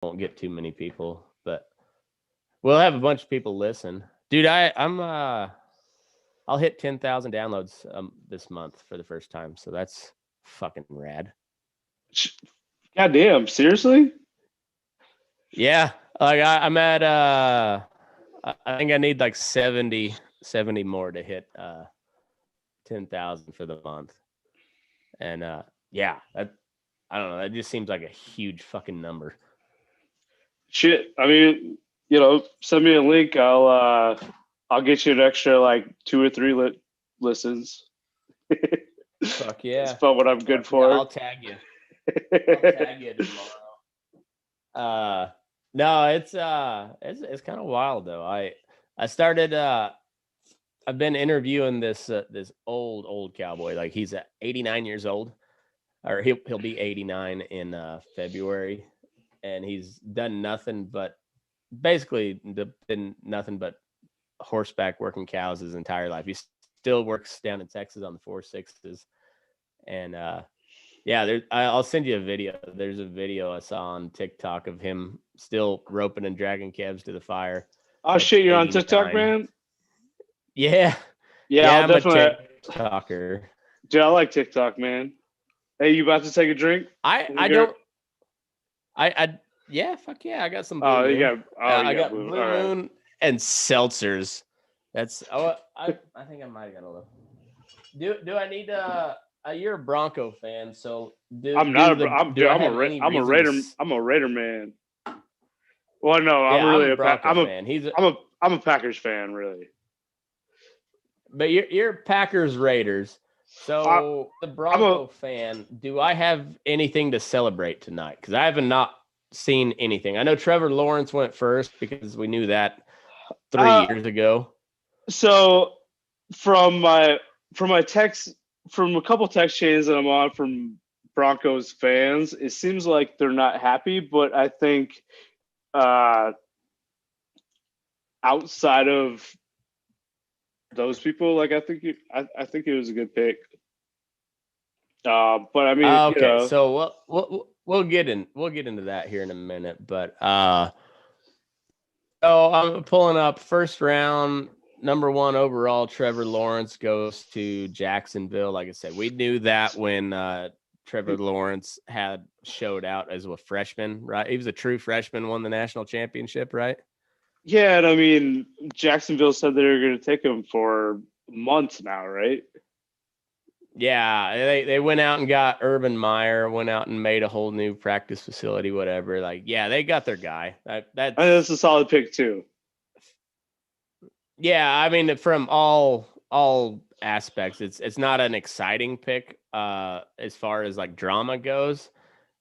won't get too many people, but we'll have a bunch of people listen. Dude, I'll hit 10,000 downloads this month for the first time, so that's fucking rad. Goddamn, seriously? Yeah, like I'm at I think I need like 70 more to hit 10,000 for the month. And yeah, that I don't know, that just seems like a huge fucking number. Shit. I mean, send me a link. I'll get you an extra like 2 or 3 listens. Fuck That's yeah. about what I'm good Fuck yeah, for. I'll tag you. I'll tag you tomorrow. No, it's kind of wild though. I started I've been interviewing this old cowboy. Like he's 89 years old, or he'll be 89 in February, and he's done nothing but basically been nothing but horseback working cows his entire life. He still works down in Texas on the 4.6s, and yeah, I'll send you a video. There's a video I saw on TikTok of him still roping and dragging calves to the fire Oh at shit, you're on TikTok, 89. man? Yeah, Yeah, yeah, I'll I'm a definitely. TikToker. Dude, I like TikTok, man. Hey, you about to take a drink? I don't I yeah, fuck yeah, I got some Blue Oh, you Moon. got. Oh, I you got got blue. Blue All right. Moon and seltzers. That's I think I might have got a little. Do I need you're a Bronco fan, so I'm not do I I'm have any I'm a reason to Raider. I'm a Raider man. Well, no, I'm Yeah, I'm really a a Bronco fan. I'm a Packers fan, really. But you're Packers Raiders. I, So the I'm a Bronco fan, do I have anything to celebrate tonight? Because I haven't not seen anything. I know Trevor Lawrence went first because we knew that three uh, years ago. so from my from my text from a couple text chains that I'm on from Broncos fans, it seems like they're not happy, but I think uh, outside of those people, like I think it was a good pick. But I mean, Okay, so we'll get into that here in a minute. But so I'm pulling up first round, number one overall. Trevor Lawrence goes to Jacksonville. Like I said, we knew that when Trevor Lawrence had showed out as a freshman, right? He was a true freshman, won the national championship, right? yeah, and I mean, Jacksonville said they were going to take him for months now, right? Yeah, they went out and got Urban Meyer, went out and made a whole new practice facility, whatever. Like, yeah, they got their guy. I mean, That's that's a solid pick too. Yeah, I mean from all aspects, it's not an exciting pick as far as like drama goes,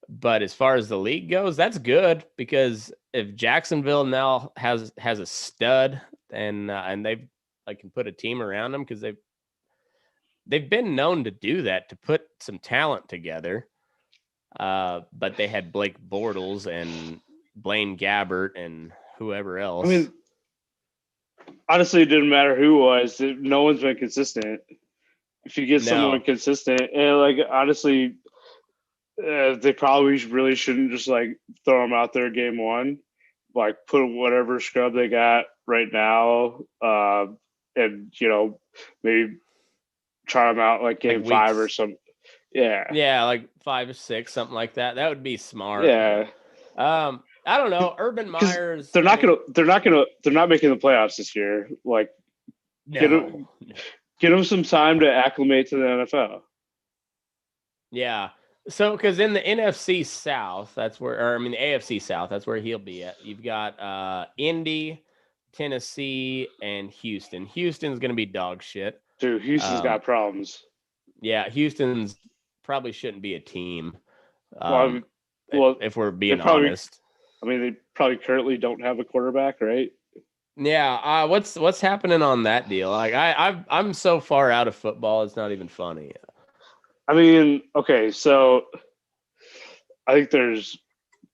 but as far as the league goes, that's good because if Jacksonville now has a stud and they've like can put a team around them because they've been known to do that to put some talent together. But they had Blake Bortles and Blaine Gabbert and whoever I else. mean, honestly, it didn't matter who it was. No one's been consistent. If you get someone No, consistent, and like honestly, they probably really shouldn't just like throw them out there game one. Like put whatever scrub they got right now, and maybe try them out like like game five or weeks. some. Yeah, Yeah, like 5 or 6, something like that. That would be smart. But yeah. I don't know. Urban Because Myers. they're I not mean, gonna they're not making the playoffs this year. Like get no. them get them some time to acclimate to the NFL. Yeah. So, because in the NFC South, that's where, or I mean, the AFC South, that's where he'll be at. You've got Indy, Tennessee, and Houston. Houston's going to be dog shit. Dude, Houston's Um, got problems. yeah, Houston's probably shouldn't be a team. Well, Um, well, if we're they being probably. honest. I mean, they probably currently don't have a quarterback, right? Yeah, what's happening on that deal? Like I'm so far out of football, it's not even funny. I mean, okay, so I think there's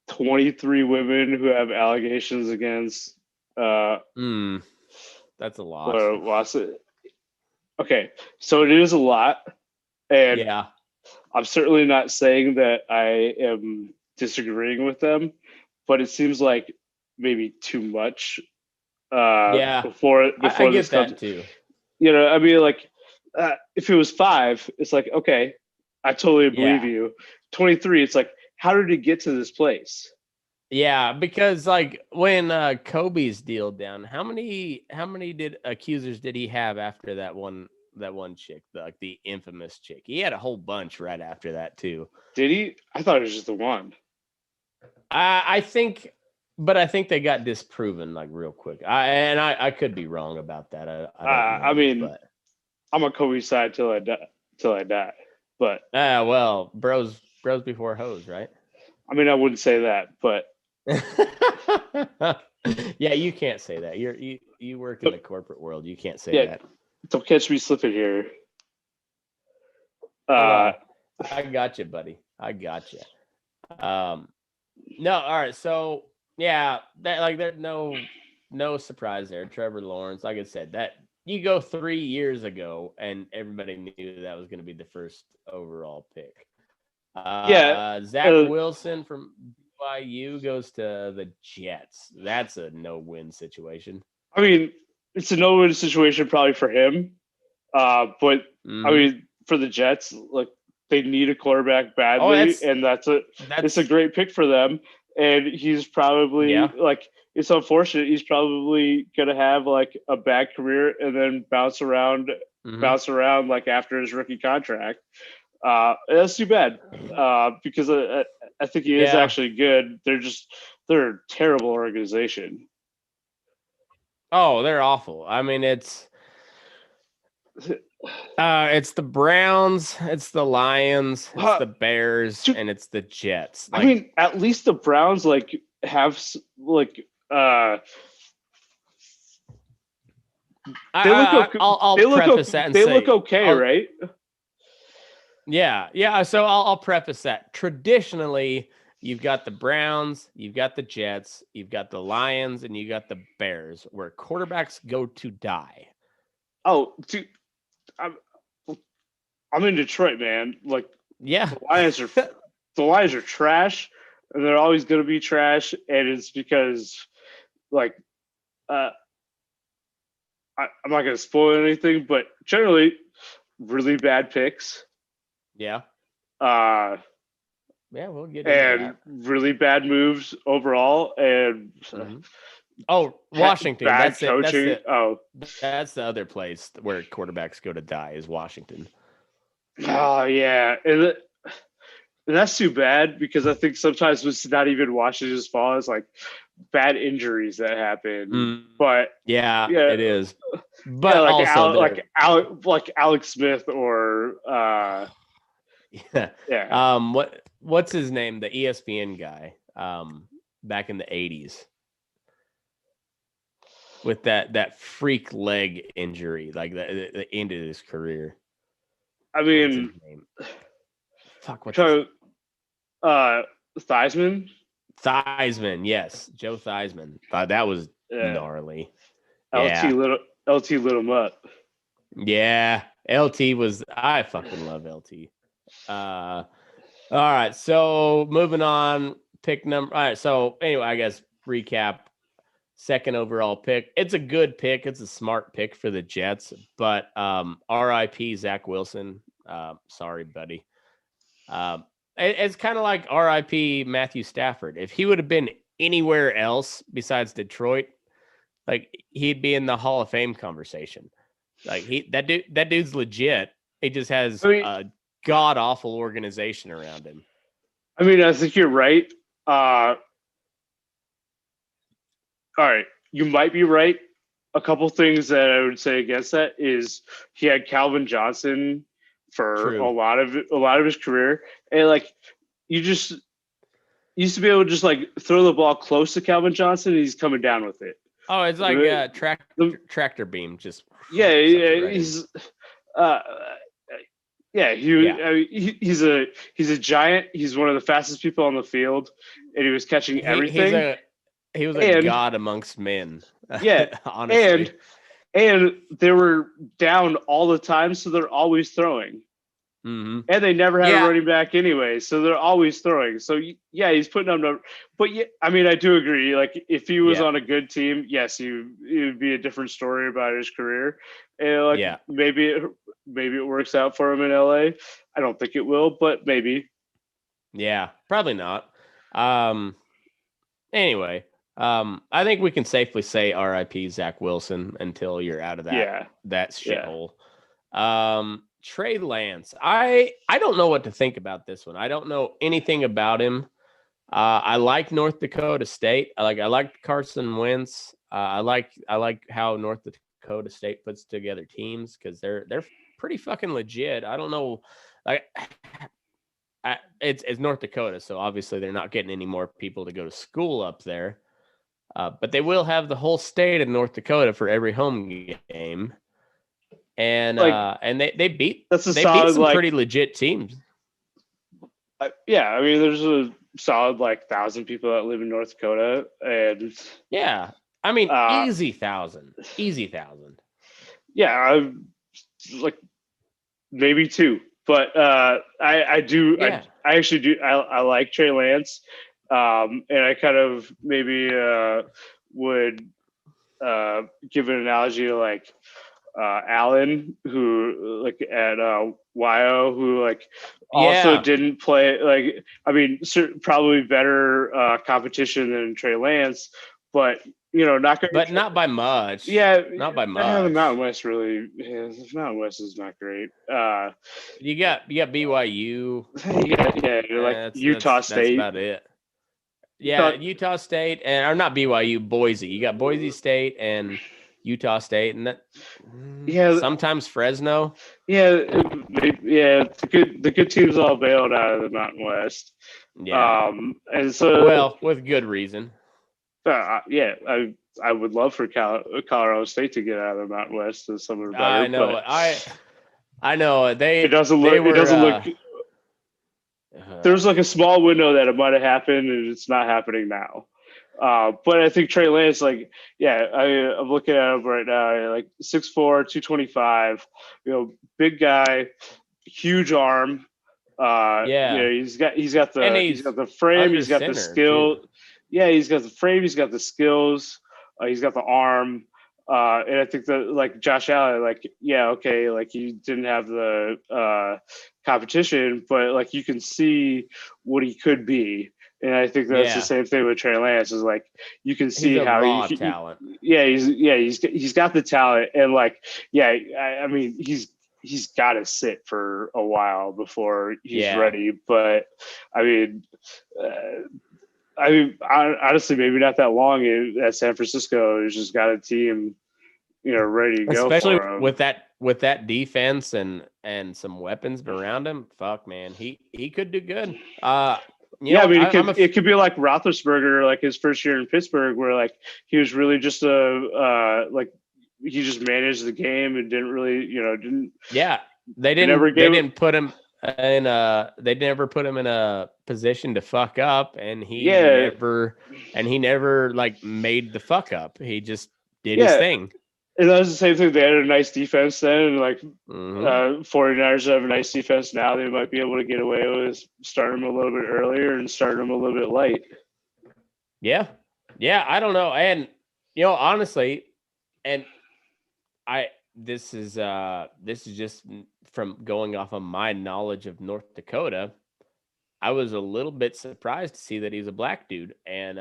23 women who have allegations against Hmm, that's a lot. what was it? Okay, so it is a lot, and Yeah, I'm certainly not saying that I am disagreeing with them, but it seems like maybe too much. Yeah, Before I this get comes, that too. I mean, like, if it was 5, it's like, okay, I totally believe Yeah. you. 23, it's like, how did it get to this place? Yeah, because like when Kobe's deal down, how many did accusers did he have after that one chick, the infamous chick? He had a whole bunch right after that too. Did he? I thought it was just the one. I think, but I think they got disproven like real quick. I could be wrong about that. I don't know. I mean, but I'm on Kobe's side till I die. But well, bros before hoes, right? I mean, I wouldn't say that, but yeah, you can't say that. You work in the corporate world. You can't say yeah, that. don't catch me slipping here. I got you, buddy. I got you. No, all right. So yeah, that like there's no surprise there. Trevor Lawrence, like I said, that you go 3 years ago, and everybody knew that was going to be the first overall pick. Zach Wilson from BYU goes to the Jets. That's a no-win situation. I mean, it's a no-win situation probably for him, but I mean, for the Jets, like they need a quarterback badly, and it's a great pick for them. And he's probably like, it's unfortunate. He's probably gonna have like a bad career and then bounce around like after his rookie contract. That's too bad because I think he is actually good. They're a terrible organization. Oh, they're awful. I mean, it's the Browns, it's the Lions, it's the Bears, and it's the Jets. Like, I mean, at least the Browns like have like they look okay, right? Yeah. So I'll preface that. Traditionally, you've got the Browns, you've got the Jets, you've got the Lions, and you got the Bears, where quarterbacks go to die. Oh, dude, I'm in Detroit, man. Like, yeah, the Lions are trash, and they're always going to be trash. And it's because, like, I'm not going to spoil anything, but generally, really bad picks. Yeah. Yeah, we'll get into that. Really bad moves overall, and Washington. Bad coaching. That's the other place where quarterbacks go to die is Washington. Oh yeah, and that's too bad because I think sometimes it's not even Washington's fault. It's like bad injuries that happen. But yeah, it is. But like also Alex Smith or what's his name? The ESPN guy back in the 80s with that freak leg injury, like the end of his career. I mean, what's Theismann? Theismann, yes, Joe Theismann. That was gnarly. LT Little Mutt. Yeah, LT was. I fucking love LT. All right, so moving on. Pick number. All right, so anyway, I guess recap. Second overall pick. It's a good pick. It's a smart pick for the Jets, but RIP Zach Wilson. Sorry, buddy. It's kind of like RIP Matthew Stafford. If he would have been anywhere else besides Detroit, like he'd be in the Hall of Fame conversation. Like that dude's legit. He just has a god awful organization around him. I mean, I think you're right. All right, you might be right. A couple things that I would say against that is he had Calvin Johnson for a lot of his career, and like you just used to be able to just like throw the ball close to Calvin Johnson, and he's coming down with it. Oh, it's like tractor beam, just he's he's a giant. He's one of the fastest people on the field, and he was catching everything. He was a god amongst men. Yeah, honestly. And they were down all the time, so they're always throwing. Mm-hmm. And they never had Yeah. a running back anyway, so they're always throwing. So yeah, he's putting up numbers. But yeah, I mean, I do agree. Like if he was Yeah. on a good team, yes, it would be a different story about his career. And like Yeah. maybe it works out for him in LA. I don't think it will, but maybe. Yeah, probably not. Anyway, I think we can safely say R.I.P. Zach Wilson until you're out of that Yeah. shithole. Trey Lance. I don't know what to think about this one. I don't know anything about him. I like North Dakota State. I like Carson Wentz. I like how North Dakota State puts together teams because they're pretty fucking legit. I don't know, like it's North Dakota, so obviously they're not getting any more people to go to school up there. But they will have the whole state of North Dakota for every home game, and they beat some pretty legit teams. Yeah, I mean, there's a solid 1,000 people that live in North Dakota, and yeah, I mean, easy thousand. Yeah, I'm like maybe 2, but I do. Yeah. I actually do. I like Trey Lance, and I kind of maybe would give an analogy to like Allen, who like at YO, who like also didn't play. Like, I mean, probably better competition than Trey Lance, but not going. But not by much. Yeah, not by much. The Mountain West really. Yeah, the Mountain West is not great. You got BYU. Like Utah State. That's about it. Yeah, Utah State or not BYU, Boise. You got Boise State and Utah State, and that. Yeah, sometimes Fresno. Yeah, the good teams all bailed out of the Mountain West. Yeah, and so with good reason. I would love for Colorado State to get out of the Mountain West as some of the better. I know. But I know. It doesn't look. There's like a small window that it might have happened, and it's not happening now. But I think Trey Lance, I'm looking at him right now, like 6'4", 225, big guy, huge arm. He's got the frame, he's got the skill. Too. Yeah, he's got the frame, he's got the skills, he's got the arm. And I think that like Josh Allen, he didn't have the competition, but like you can see what he could be. And I think that's the same thing with Trey Lance. Is like you can see how he talent. He's got the talent, and I mean he's got to sit for a while before he's ready. But I mean, honestly, maybe not that long at San Francisco. He's just got a team, ready to go. Especially for him. with that defense and some weapons around him. Fuck, man, he could do good. It could be like Roethlisberger, like his first year in Pittsburgh, where like he was really just he just managed the game and didn't really, didn't. Yeah, they didn't put him in they never put him in a position to fuck up, and he never like made the fuck up. He just did his thing. And that was the same thing. They had a nice defense then, and 49ers have a nice defense now. They might be able to get away with starting them a little bit earlier and starting them a little bit light. Yeah. I don't know, and honestly, and this is just from going off of my knowledge of North Dakota. I was a little bit surprised to see that he's a black dude, and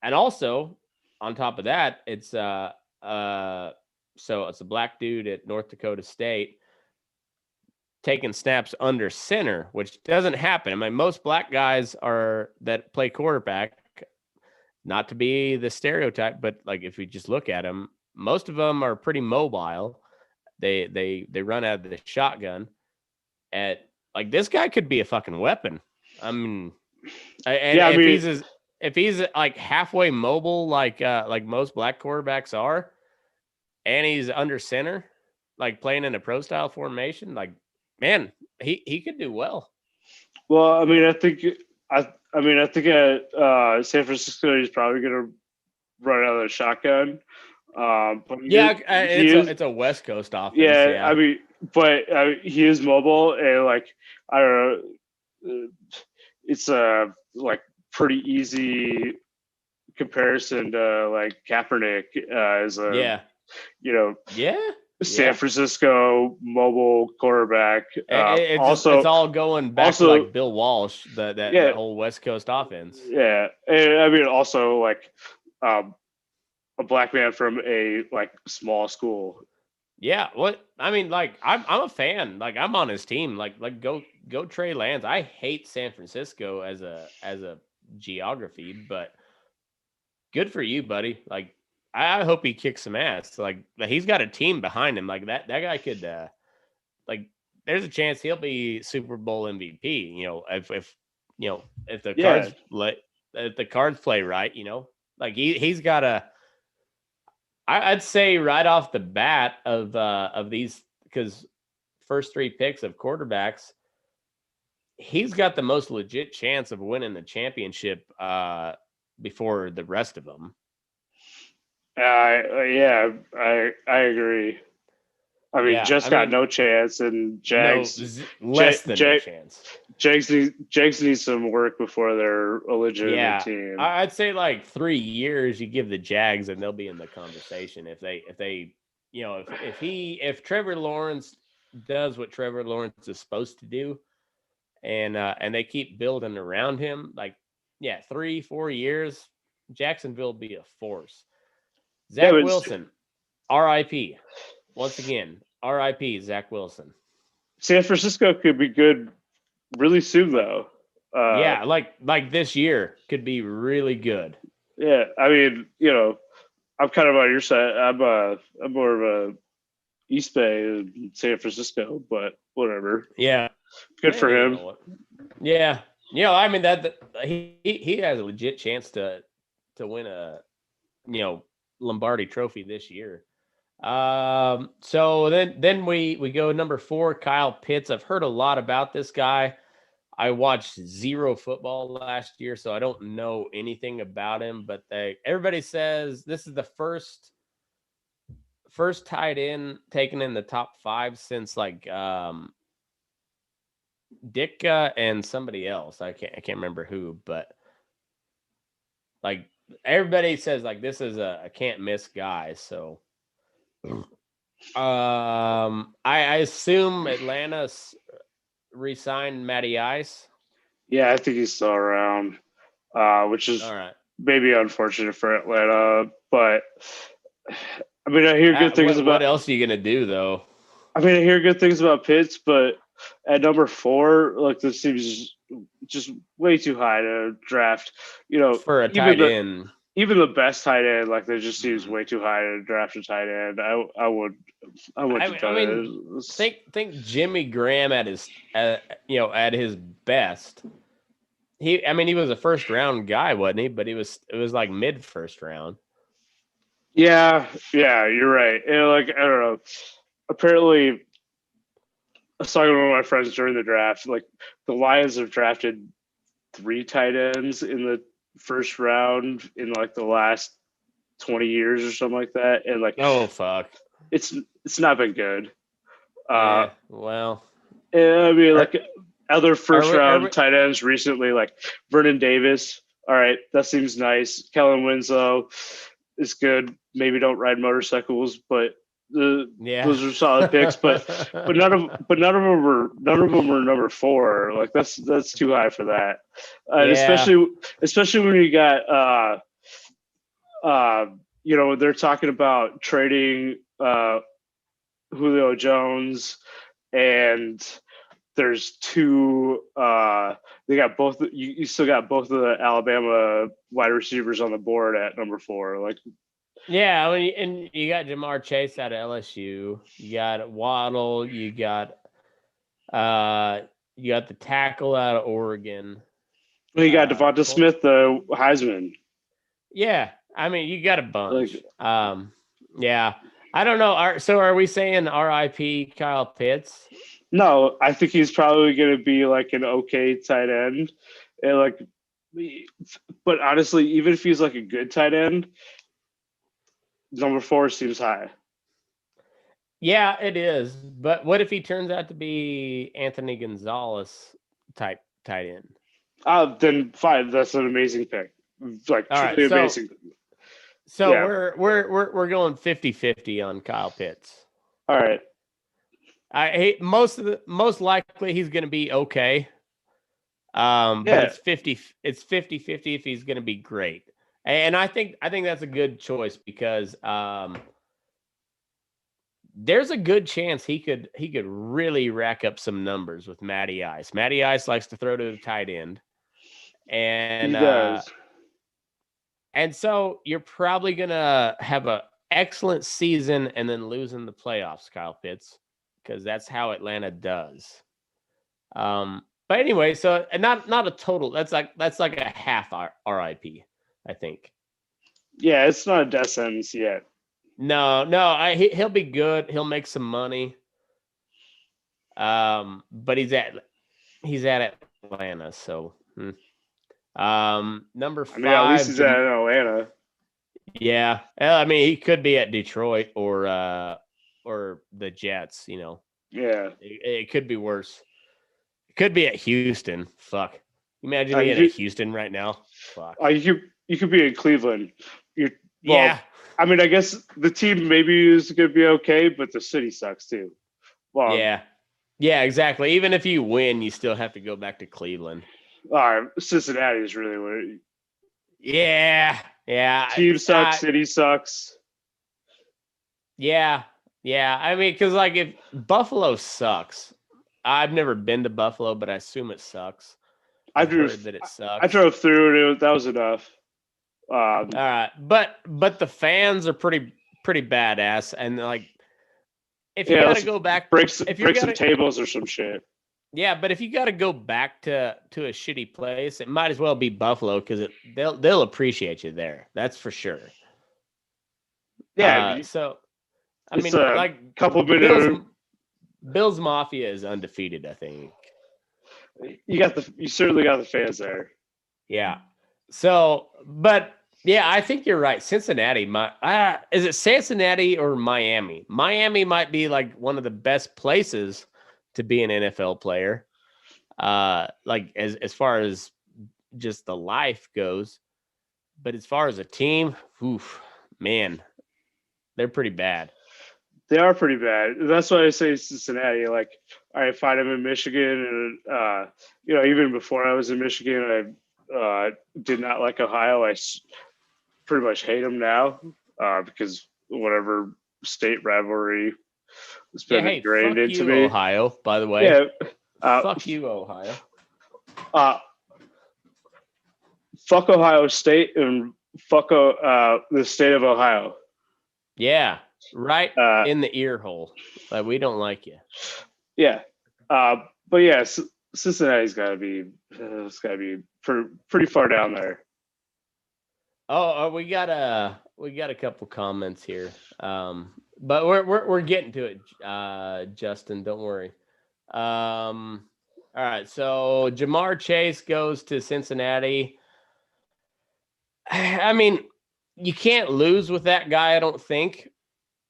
also on top of that, it's so it's a black dude at North Dakota State taking snaps under center, which doesn't happen. I mean, most black guys that play quarterback, not to be the stereotype, but like if you just look at them, most of them are pretty mobile. They run out of the shotgun. Like this guy could be a fucking weapon. I mean, if he's like halfway mobile, like most black quarterbacks are, and he's under center, like playing in a pro style formation, like man, he could do well. Well, I mean, I think at San Francisco, he's probably going to run out of the shotgun. But it's a West Coast offense. yeah, Yeah, I mean, but he is mobile and like I don't know, it's a like pretty easy comparison to like Kaepernick as a yeah, you know yeah, San yeah. Francisco mobile quarterback. It's all going back to Also, like Bill Walsh, that yeah, whole West Coast offense. yeah, and I mean also like um, a black man from a like small school. Yeah, what I mean, like I'm a fan. Like I'm on his team. Like go Trey Lance. I hate San Francisco as a geography, but good for you, buddy. Like I hope he kicks some ass. Like he's got a team behind him. Like that guy could like there's a chance he'll be Super Bowl MVP. You know, if you know if the Yeah, cards play right. You know, like he's got a. I'd say right off the bat of these because first three picks of quarterbacks, he's got the most legit chance of winning the championship before the rest of them. yeah, I agree. I mean, Yeah, just I got mean, no chance, and no less than no chance. Jags need some work before they're a legitimate Yeah, team. I'd say like 3 years you give the Jags and they'll be in the conversation if they you know if Trevor Lawrence does what Trevor Lawrence is supposed to do and they keep building around him like yeah 3-4 years Jacksonville will be a force. Yeah, Zach but Wilson, R.I.P. Once again, R.I.P. Zach Wilson. San Francisco could be good really soon, though. Yeah, like this year could be really good. Yeah, I mean, I'm kind of on your side. I'm more of a East Bay in San Francisco, but whatever. Yeah, Good for you him. know what? Yeah, I mean that he has a legit chance to win a Lombardi Trophy this year. So then we go number 4, Kyle Pitts. I've heard a lot about this guy. I watched zero football last year, so I don't know anything about him. But everybody says this is the first tight end taken in the top 5 since like Ditka and somebody else. I can't remember who, but like everybody says like this is a can't miss guy. So I assume Atlanta's re-signed Matty Ice. Yeah, I think he's still around, which is All right. maybe unfortunate for Atlanta. But I mean, I hear good things about. What else are you gonna do though? I mean, I hear good things about Pitts, but at number 4, like this seems just way too high to draft. For a tight end. Even the best tight end, like that just seems way too high to draft a tight end. I would I mean, think Jimmy Graham at his at his best. He was a first round guy, wasn't he? But it was like mid first round. Yeah, you're right. And like I don't know. Apparently, I was talking to one of my friends during the draft. Like the Lions have drafted 3 tight ends in the first round in like the last 20 years or something like that, and like oh fuck, it's not been good. Yeah, well, I mean, like other first round tight ends recently, like Vernon Davis. All right, that seems nice. Kellen Winslow is good. Maybe don't ride motorcycles, but those are solid picks. But none of them were number 4. Like that's too high for that. And especially when you got they're talking about trading Julio Jones, and there's 2 they got both. You still got both of the Alabama wide receivers on the board at number 4. Like, yeah, and you got Jamar Chase out of LSU. You got Waddle. You got the tackle out of Oregon. You got Devonta Smith, the Heisman. Yeah, I mean you got a bunch. Yeah, I don't know. So are we saying R.I.P. Kyle Pitts? No, I think he's probably going to be like an okay tight end, and but honestly, even if he's like a good tight end, Number 4 seems high. Yeah, it is. But what if he turns out to be Anthony Gonzalez type tight end? Then fine. That's an amazing pick. Like All right, truly amazing. so Yeah. we're going 50-50 on Kyle Pitts. All right. Most likely he's going to be okay. But it's 50-50 if he's going to be great. And I think that's a good choice because there's a good chance he could really rack up some numbers with Matty Ice. Matty Ice likes to throw to the tight end. And he does. And so you're probably going to have an excellent season and then lose in the playoffs, Kyle Pitts, because that's how Atlanta does. But anyway, so not a total. That's like a half RIP, I think. Yeah, it's not a death sentence yet. No, he'll be good. He'll make some money. But he's at Atlanta, so. Number 5. I mean, at least he's at Atlanta. Yeah, I mean, he could be at Detroit or the Jets. You know. Yeah, it could be worse. It could be at Houston. Fuck. Imagine being at Houston right now. Fuck. You could be in Cleveland. Yeah. I mean, I guess the team maybe is going to be okay, but the city sucks too. Well, yeah, exactly. Even if you win, you still have to go back to Cleveland. Cincinnati is really what. Yeah. Team sucks. City sucks. Yeah. I mean, because like if Buffalo sucks, I've never been to Buffalo, but I assume it sucks. I've heard that it sucks. I drove through it. That was enough. All right, but the fans are pretty badass, and like if you gotta go back, break some tables or some shit. Yeah, but if you got to go back to a shitty place, it might as well be Buffalo because they'll appreciate you there. That's for sure. Yeah. So, I mean, like couple minutes. Bills Mafia is undefeated, I think. You certainly got the fans there. Yeah. So, but yeah, I think you're right. Cincinnati, is it Cincinnati or Miami? Miami might be like one of the best places to be an NFL player, like as far as just the life goes. But as far as a team, man, they're pretty bad. They are pretty bad. That's why I say Cincinnati. Like, I find them in Michigan, and even before I was in Michigan, I did not like Ohio. I pretty much hate them now because whatever state rivalry has been ingrained into me. Ohio, by the way. Yeah. Fuck you, Ohio. Fuck Ohio State and fuck the state of Ohio. Yeah, right in the ear hole. Like, we don't like you. Yeah, but yeah, Cincinnati's got to be. It's got to be pretty far down there. Oh, we got a couple comments here, but we're getting to it, Justin. Don't worry. All right, so Jamar Chase goes to Cincinnati. I mean, you can't lose with that guy, I don't think.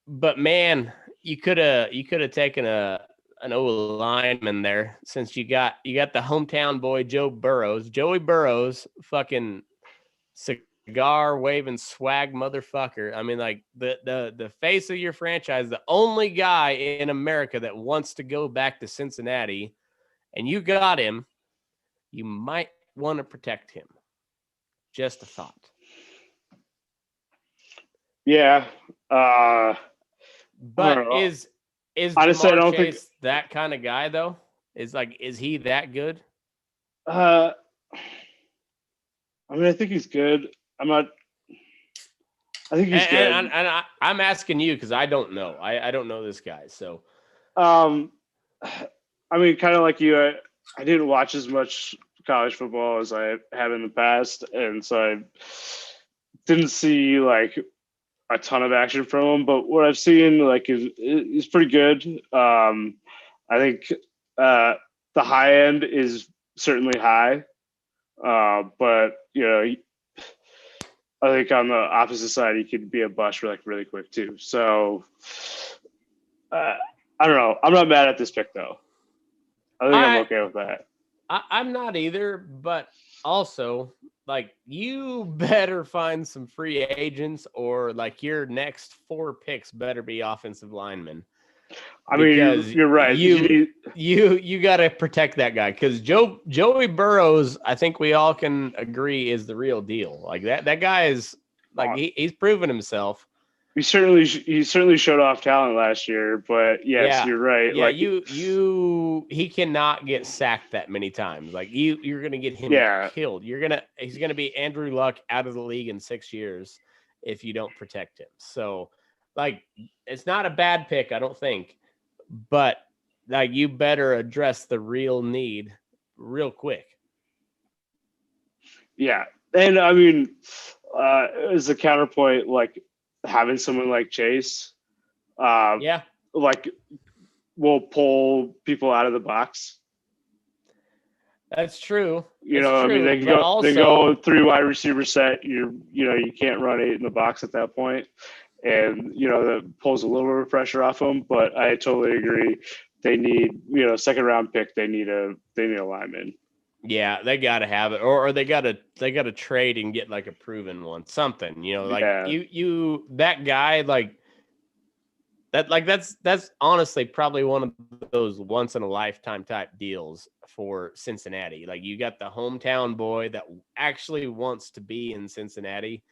But man, you could have taken an old lineman there, since you got the hometown boy Joey Burrows, fucking cigar waving swag motherfucker. I mean, like the face of your franchise, the only guy in America that wants to go back to Cincinnati, and you got him. You might want to protect him. Just a thought. Yeah. But is honestly, Jamar Chase that kind of guy though? Is he that good? I mean, I think he's good. I think he's good. And I'm asking you because I don't know. I don't know this guy. So, I mean, kind of like you, I didn't watch as much college football as I have in the past, and so I didn't see like a ton of action from him. But what I've seen, like, is pretty good. I think the high end is certainly high, but I think on the opposite side, he could be a bust like really quick too. So I don't know. I'm not mad at this pick though. I think I'm okay with that. I'm not either, but also like you better find some free agents or like your next 4 picks better be offensive linemen. I mean, you're right. You got to protect that guy because Joey Burrows, I think we all can agree, is the real deal. Like that guy is like he's proven himself. He certainly showed off talent last year, but yes, you're right. Yeah, like he cannot get sacked that many times. Like you're gonna get him killed. He's gonna be Andrew Luck out of the league in 6 years if you don't protect him. So like it's not a bad pick, I don't think, but like you better address the real need real quick. Yeah, and I mean, as a counterpoint, like having someone like Chase, like will pull people out of the box. That's true. I mean, they go 3 wide receiver set. You can't run 8 in the box at that point, and that pulls a little bit of pressure off them. But I totally agree. They need second round pick. They need a lineman. Yeah, they got to have it, or they got to trade and get like a proven one, something. That guy that's honestly probably one of those once in a lifetime type deals for Cincinnati. Like you got the hometown boy that actually wants to be in Cincinnati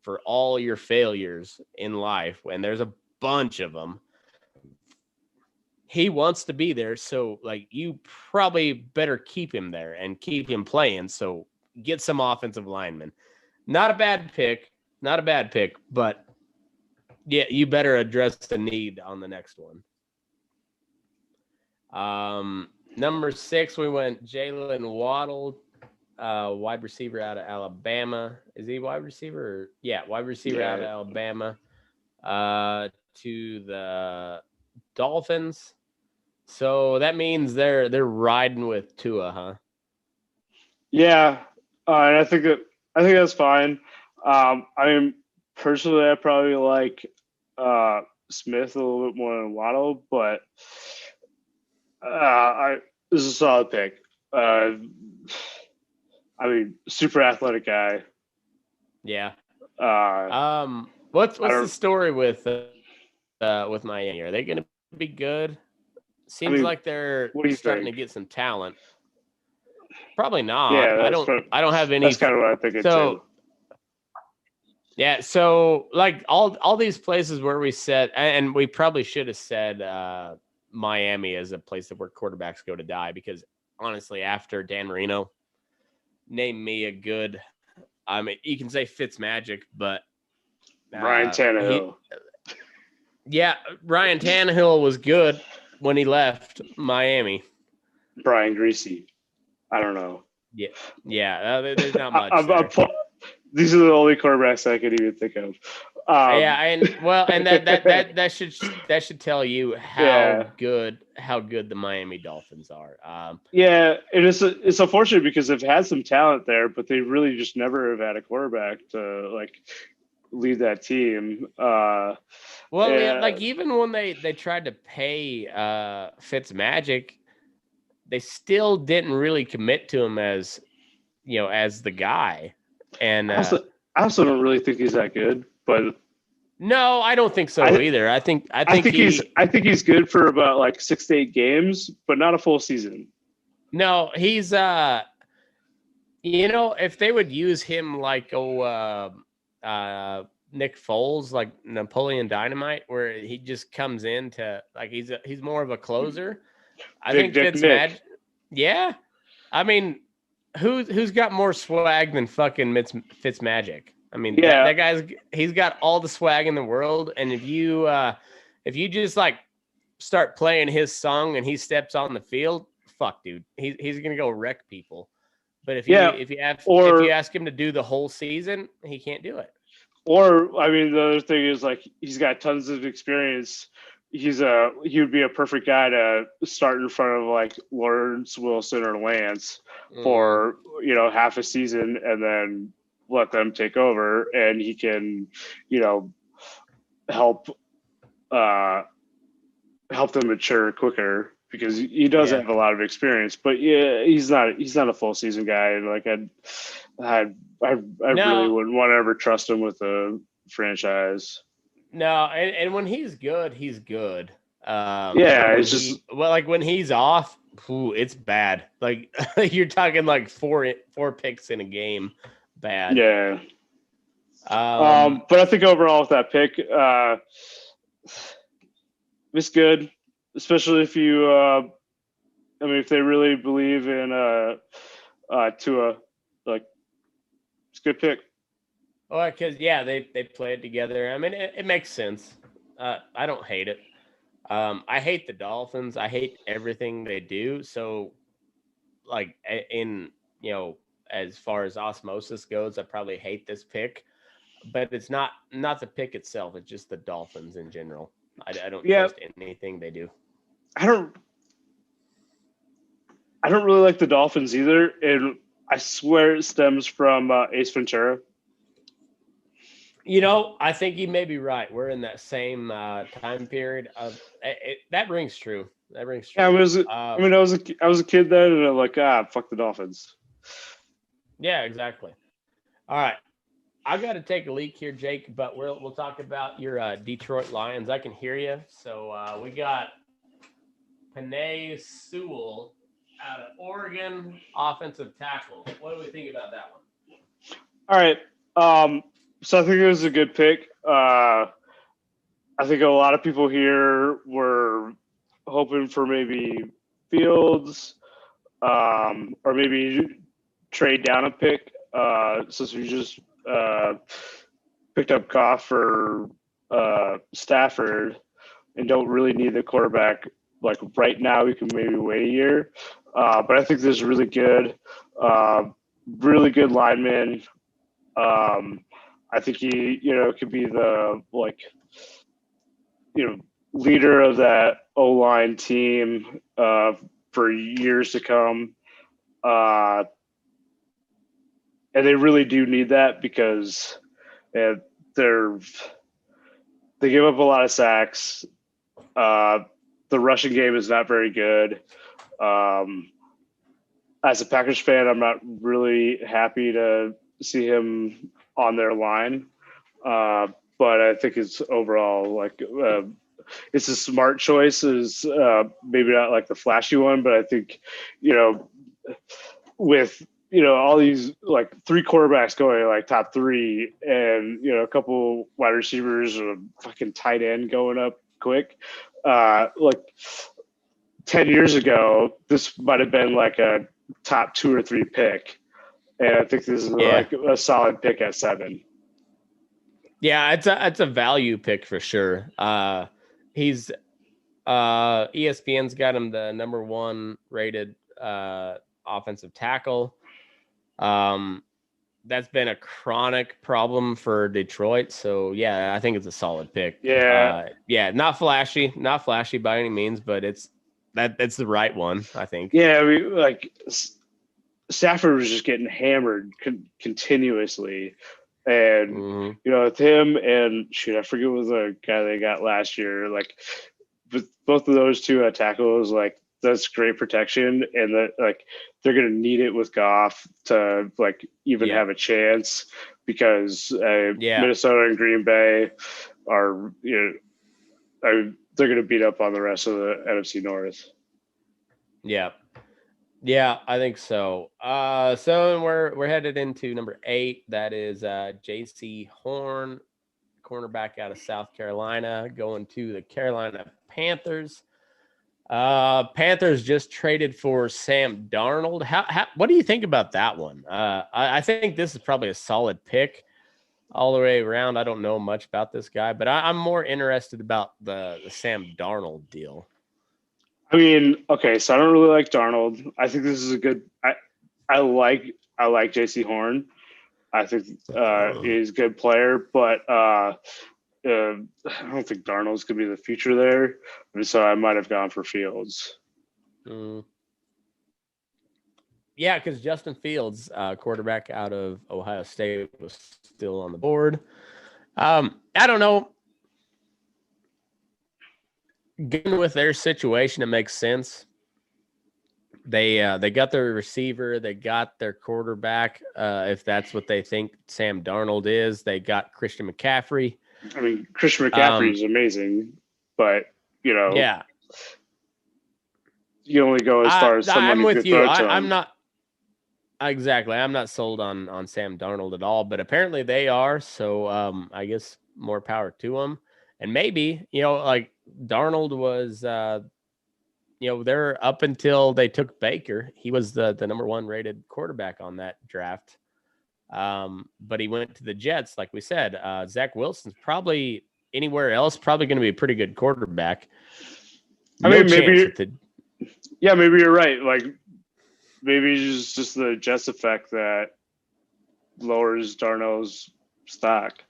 for all your failures in life, and there's a bunch of them. He wants to be there, so like you probably better keep him there and keep him playing. So get some offensive linemen. Not a bad pick, but yeah, you better address the need on the next one. Number 6, we went Jalen Waddle, wide receiver out of Alabama. Is he wide receiver? Wide receiver out of Alabama. To the Dolphins. So that means they're riding with Tua, huh? Yeah, and I think that's fine. I mean, personally, I probably like Smith a little bit more than Waddle, but this is a solid pick. I mean, super athletic guy. Yeah. What's the story with Miami? Are they going to be good? Seems like they're starting to get some talent. Probably not. Yeah, I don't have any. That's kind of what I think. Too. Yeah, so like all these places where we said, and we probably should have said Miami as a place where quarterbacks go to die, because honestly, after Dan Marino, name me a good. I mean, you can say Fitzmagic, but Ryan Tannehill. Ryan Tannehill was good when he left Miami. Brian Greasy. I don't know. Yeah. There's not much. These are the only quarterbacks I could even think of. And that should tell you how good the Miami Dolphins are. And it's unfortunate because they've had some talent there, but they really just never have had a quarterback to like lead that team. Even when they tried to pay Fitzmagic, they still didn't really commit to him as the guy. And I also don't really think he's that good, but no, I don't think so either. I think he's good for about like 6 to 8 games, but not a full season. No, he's if they would use him like Nick Foles, like Napoleon Dynamite, where he just comes in to like he's more of a closer. I think Fitzmagic. Yeah, I mean, who's got more swag than fucking Fitzmagic? I mean, that guy's he's got all the swag in the world, and if you just like start playing his song and he steps on the field, fuck, dude, he's gonna go wreck people. But if you ask him to do the whole season, he can't do it. Or I mean, the other thing is like he's got tons of experience. He would be a perfect guy to start in front of like Lawrence Wilson or Lance for half a season, and then let them take over, and he can, you know, help help them mature quicker because he does Yeah. have a lot of experience. But yeah, he's not a full season guy, and like I really No, wouldn't want to ever trust him with a franchise. no, and when he's good, he's good. But Yeah, when it's just like when he's off, ooh, it's bad. Like you're talking like four picks in a game, bad. yeah. Um, But I think overall with that pick, it's good, especially if you. I mean, if they really believe in Tua, like it's a good pick. well, because yeah, they played together. I mean, it makes sense. I don't hate it. I hate the Dolphins. I hate everything they do. So, like in as far as osmosis goes, I probably hate this pick. But it's not the pick itself. It's just the Dolphins in general. I don't Yeah, trust anything they do. I don't. I don't really like the Dolphins either, and I swear it stems from Ace Ventura. I think you may be right. We're in that same time period of that rings true. That rings Yeah, true. I was a kid then, and I'm like, fuck the Dolphins. Yeah, exactly. All right. I got to take a leak here, Jake, but we'll talk about your Detroit Lions. I can hear you. So we got Penei Sewell out of Oregon, offensive tackle. What do we think about that one? All right, so I think it was a good pick. I think a lot of people here were hoping for maybe Fields, or maybe trade down a pick, since we just picked up Goff for Stafford and don't really need the quarterback like right now. We can maybe wait a year, but I think this is uh, really good lineman. I think he, could be the leader of that O line team for years to come. Uh, and they really do need that because uh, they're they give up a lot of sacks. Uh, the rushing game is not very good. Um, as a Packers fan, I'm not really happy to see him on their line. But I think it's overall it's a smart choice. Is maybe not like the flashy one, but I think with all these like three quarterbacks going like top three, and a couple wide receivers or fucking tight end going up quick, like 10 years ago, this might have been like a top 2 or 3 pick. And I think this is Yeah. like a solid pick at 7. Yeah, it's a value pick for sure. He's ESPN's got him the number 1 rated offensive tackle. That's been a chronic problem for Detroit. So yeah, I think it's a solid pick. Yeah. Yeah, not flashy by any means, but that's the right one, I think. Yeah. I mean, like Stafford was just getting hammered continuously. And, with him and I forget what the guy they got last year. Like, with both of those two tackles, like, that's great protection, and that like they're gonna need it with Goff to like even have a chance because Minnesota and Green Bay are they're gonna beat up on the rest of the NFC North. Yeah, I think so. So we're headed into number 8. That is Jaycee Horn, cornerback out of South Carolina, going to the Carolina Panthers. Panthers just traded for Sam Darnold. What do you think about that one? I think this is probably a solid pick all the way around. I don't know much about this guy, but I'm more interested about the Sam Darnold deal. I mean, okay, so I don't really like Darnold. I think this is a good. I like Jaycee Horn. I think he's a good player, but I don't think Darnold's gonna be the future there. And so I might have gone for Fields. Yeah, because Justin Fields, quarterback out of Ohio State, was still on the board. I don't know. Given with their situation, it makes sense. They got their receiver, they got their quarterback. If that's what they think Sam Darnold is, they got Christian McCaffrey. I mean, Christian McCaffrey is amazing, but Yeah, you only go as far as someone I'm who with could you. throw to I'm him. not exactly. I'm not sold on Sam Darnold at all, but apparently they are. So I guess more power to them. And maybe like Darnold was, they're up until they took Baker. He was the number one rated quarterback on that draft. But he went to the Jets, like we said. Zach Wilson's probably anywhere else, probably going to be a pretty good quarterback. I mean, maybe you're right. Like maybe it's just the Jets effect that lowers Darnold's stock.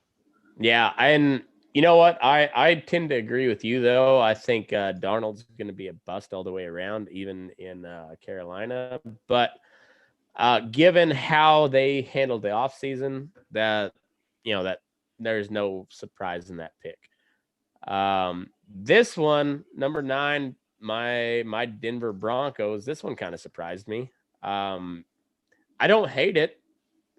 Yeah, and you know what? I tend to agree with you, though. I think Darnold's going to be a bust all the way around, even in Carolina. But given how they handled the offseason, that there's no surprise in that pick. This one, number 9, my Denver Broncos. This one kind of surprised me. I don't hate it.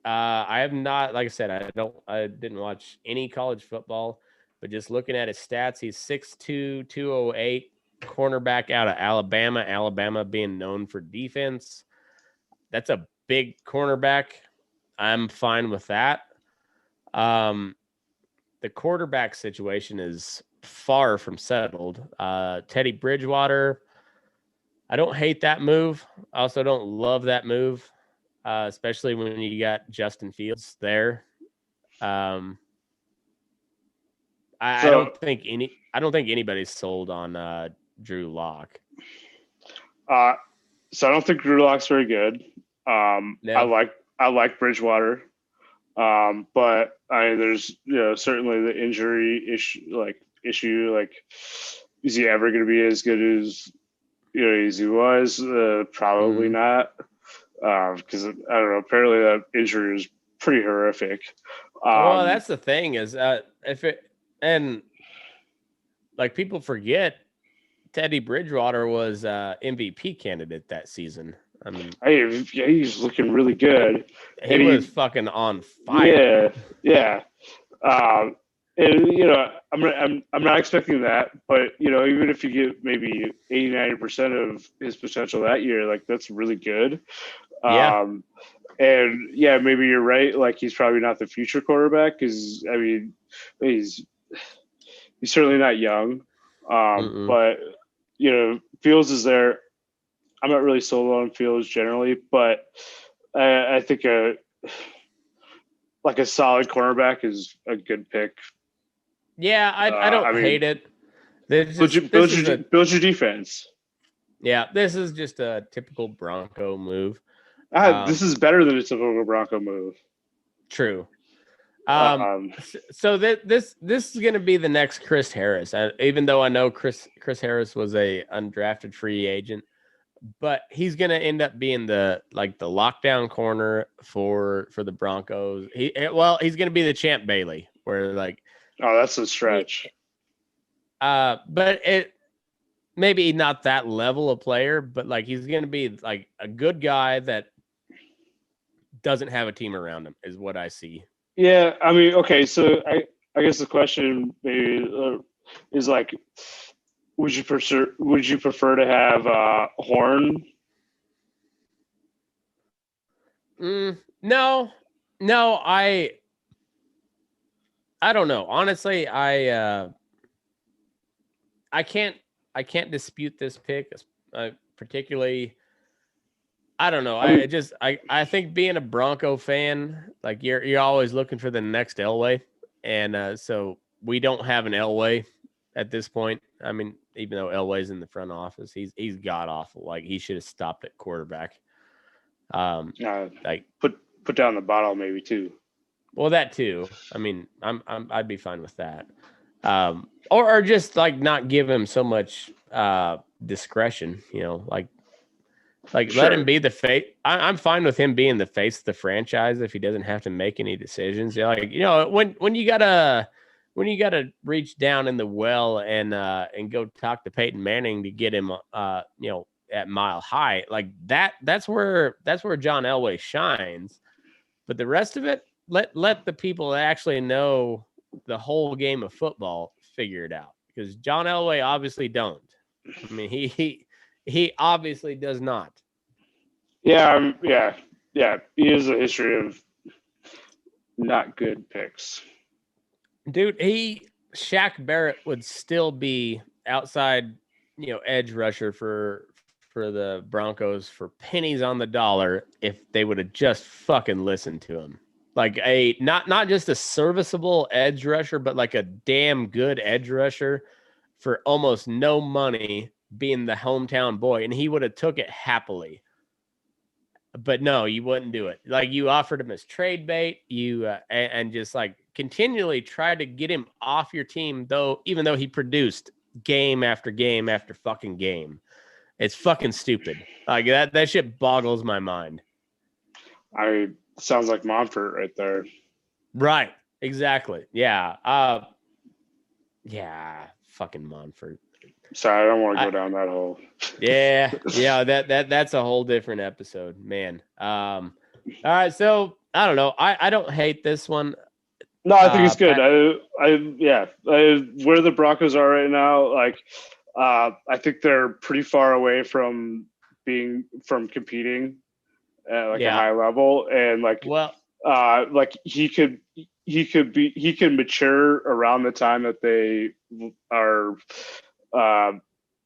I have not, like I said, I didn't watch any college football, but just looking at his stats, he's 6'2", 208, cornerback out of Alabama. Alabama being known for defense. That's a big cornerback. I'm fine with that. The quarterback situation is far from settled. Teddy Bridgewater, I don't hate that move. I also don't love that move. Especially when you got Justin Fields there. I don't think anybody's sold on Drew Lock. So I don't think Drew Lock's very good. No. I like Bridgewater, but there's certainly the injury issue. Like, is he ever going to be as good as as he was? Probably not. Because I don't know. Apparently, that injury is pretty horrific. Well, that's the thing is, people forget Teddy Bridgewater was MVP candidate that season. I mean, he's looking really good. He was fucking on fire. Yeah. And I'm not expecting that, but even if you get maybe 80-90% of his potential that year, like that's really good. Yeah. And maybe you're right. Like he's probably not the future quarterback because I mean he's certainly not young. But Fields is there. I'm not really sold on Fields generally, but I think a solid cornerback is a good pick. Yeah, I don't hate it. Build your defense. Yeah, this is just a typical Bronco move. This is better than a typical Bronco move. True. So this is going to be the next Chris Harris. Even though I know Chris Harris was a undrafted free agent, but he's going to end up being the lockdown corner for the Broncos. He's going to be the Champ Bailey, where that's a stretch. But it maybe not that level of player, but he's going to be a good guy that doesn't have a team around him is what I see. Yeah, I mean, okay, so I guess the question maybe is would you prefer to have Horn? No, I don't know. Honestly, I can't dispute this pick, particularly. I don't know. I think being a Bronco fan, you're always looking for the next Elway, and so we don't have an Elway at this point. I mean, even though Elway's in the front office, he's god awful. He should have stopped at quarterback. Put down the bottle maybe too. Well, that too. I mean, I'd be fine with that. Or just not give him so much discretion. Like, let him be the face. I'm fine with him being the face of the franchise if he doesn't have to make any decisions. Yeah, like, when you gotta reach down in the well and go talk to Peyton Manning to get him at Mile High, like that's where John Elway shines. But the rest of it, let the people that actually know the whole game of football figure it out, because John Elway obviously don't. I mean, he obviously does not. Yeah, yeah. He has a history of not good picks. Dude, Shaq Barrett would still be outside, edge rusher for the Broncos for pennies on the dollar if they would have just fucking listened to him. Like not just a serviceable edge rusher, but like a damn good edge rusher for almost no money, being the hometown boy, and he would have took it happily. But no, you wouldn't do it. Like, you offered him as trade bait, and just like continually tried to get him off your team, even though he produced game after game after fucking game. It's fucking stupid. Like, that shit boggles my mind. Sounds like Monfort right there. Right. Exactly. Yeah. Yeah. Fucking Monfort. Sorry, I don't want to go down that hole. Yeah. That's a whole different episode, man. All right. So I don't know. I don't hate this one. No, I think it's good. Where the Broncos are right now, like, I think they're pretty far away from competing at like a high level, and like he could mature around the time that they are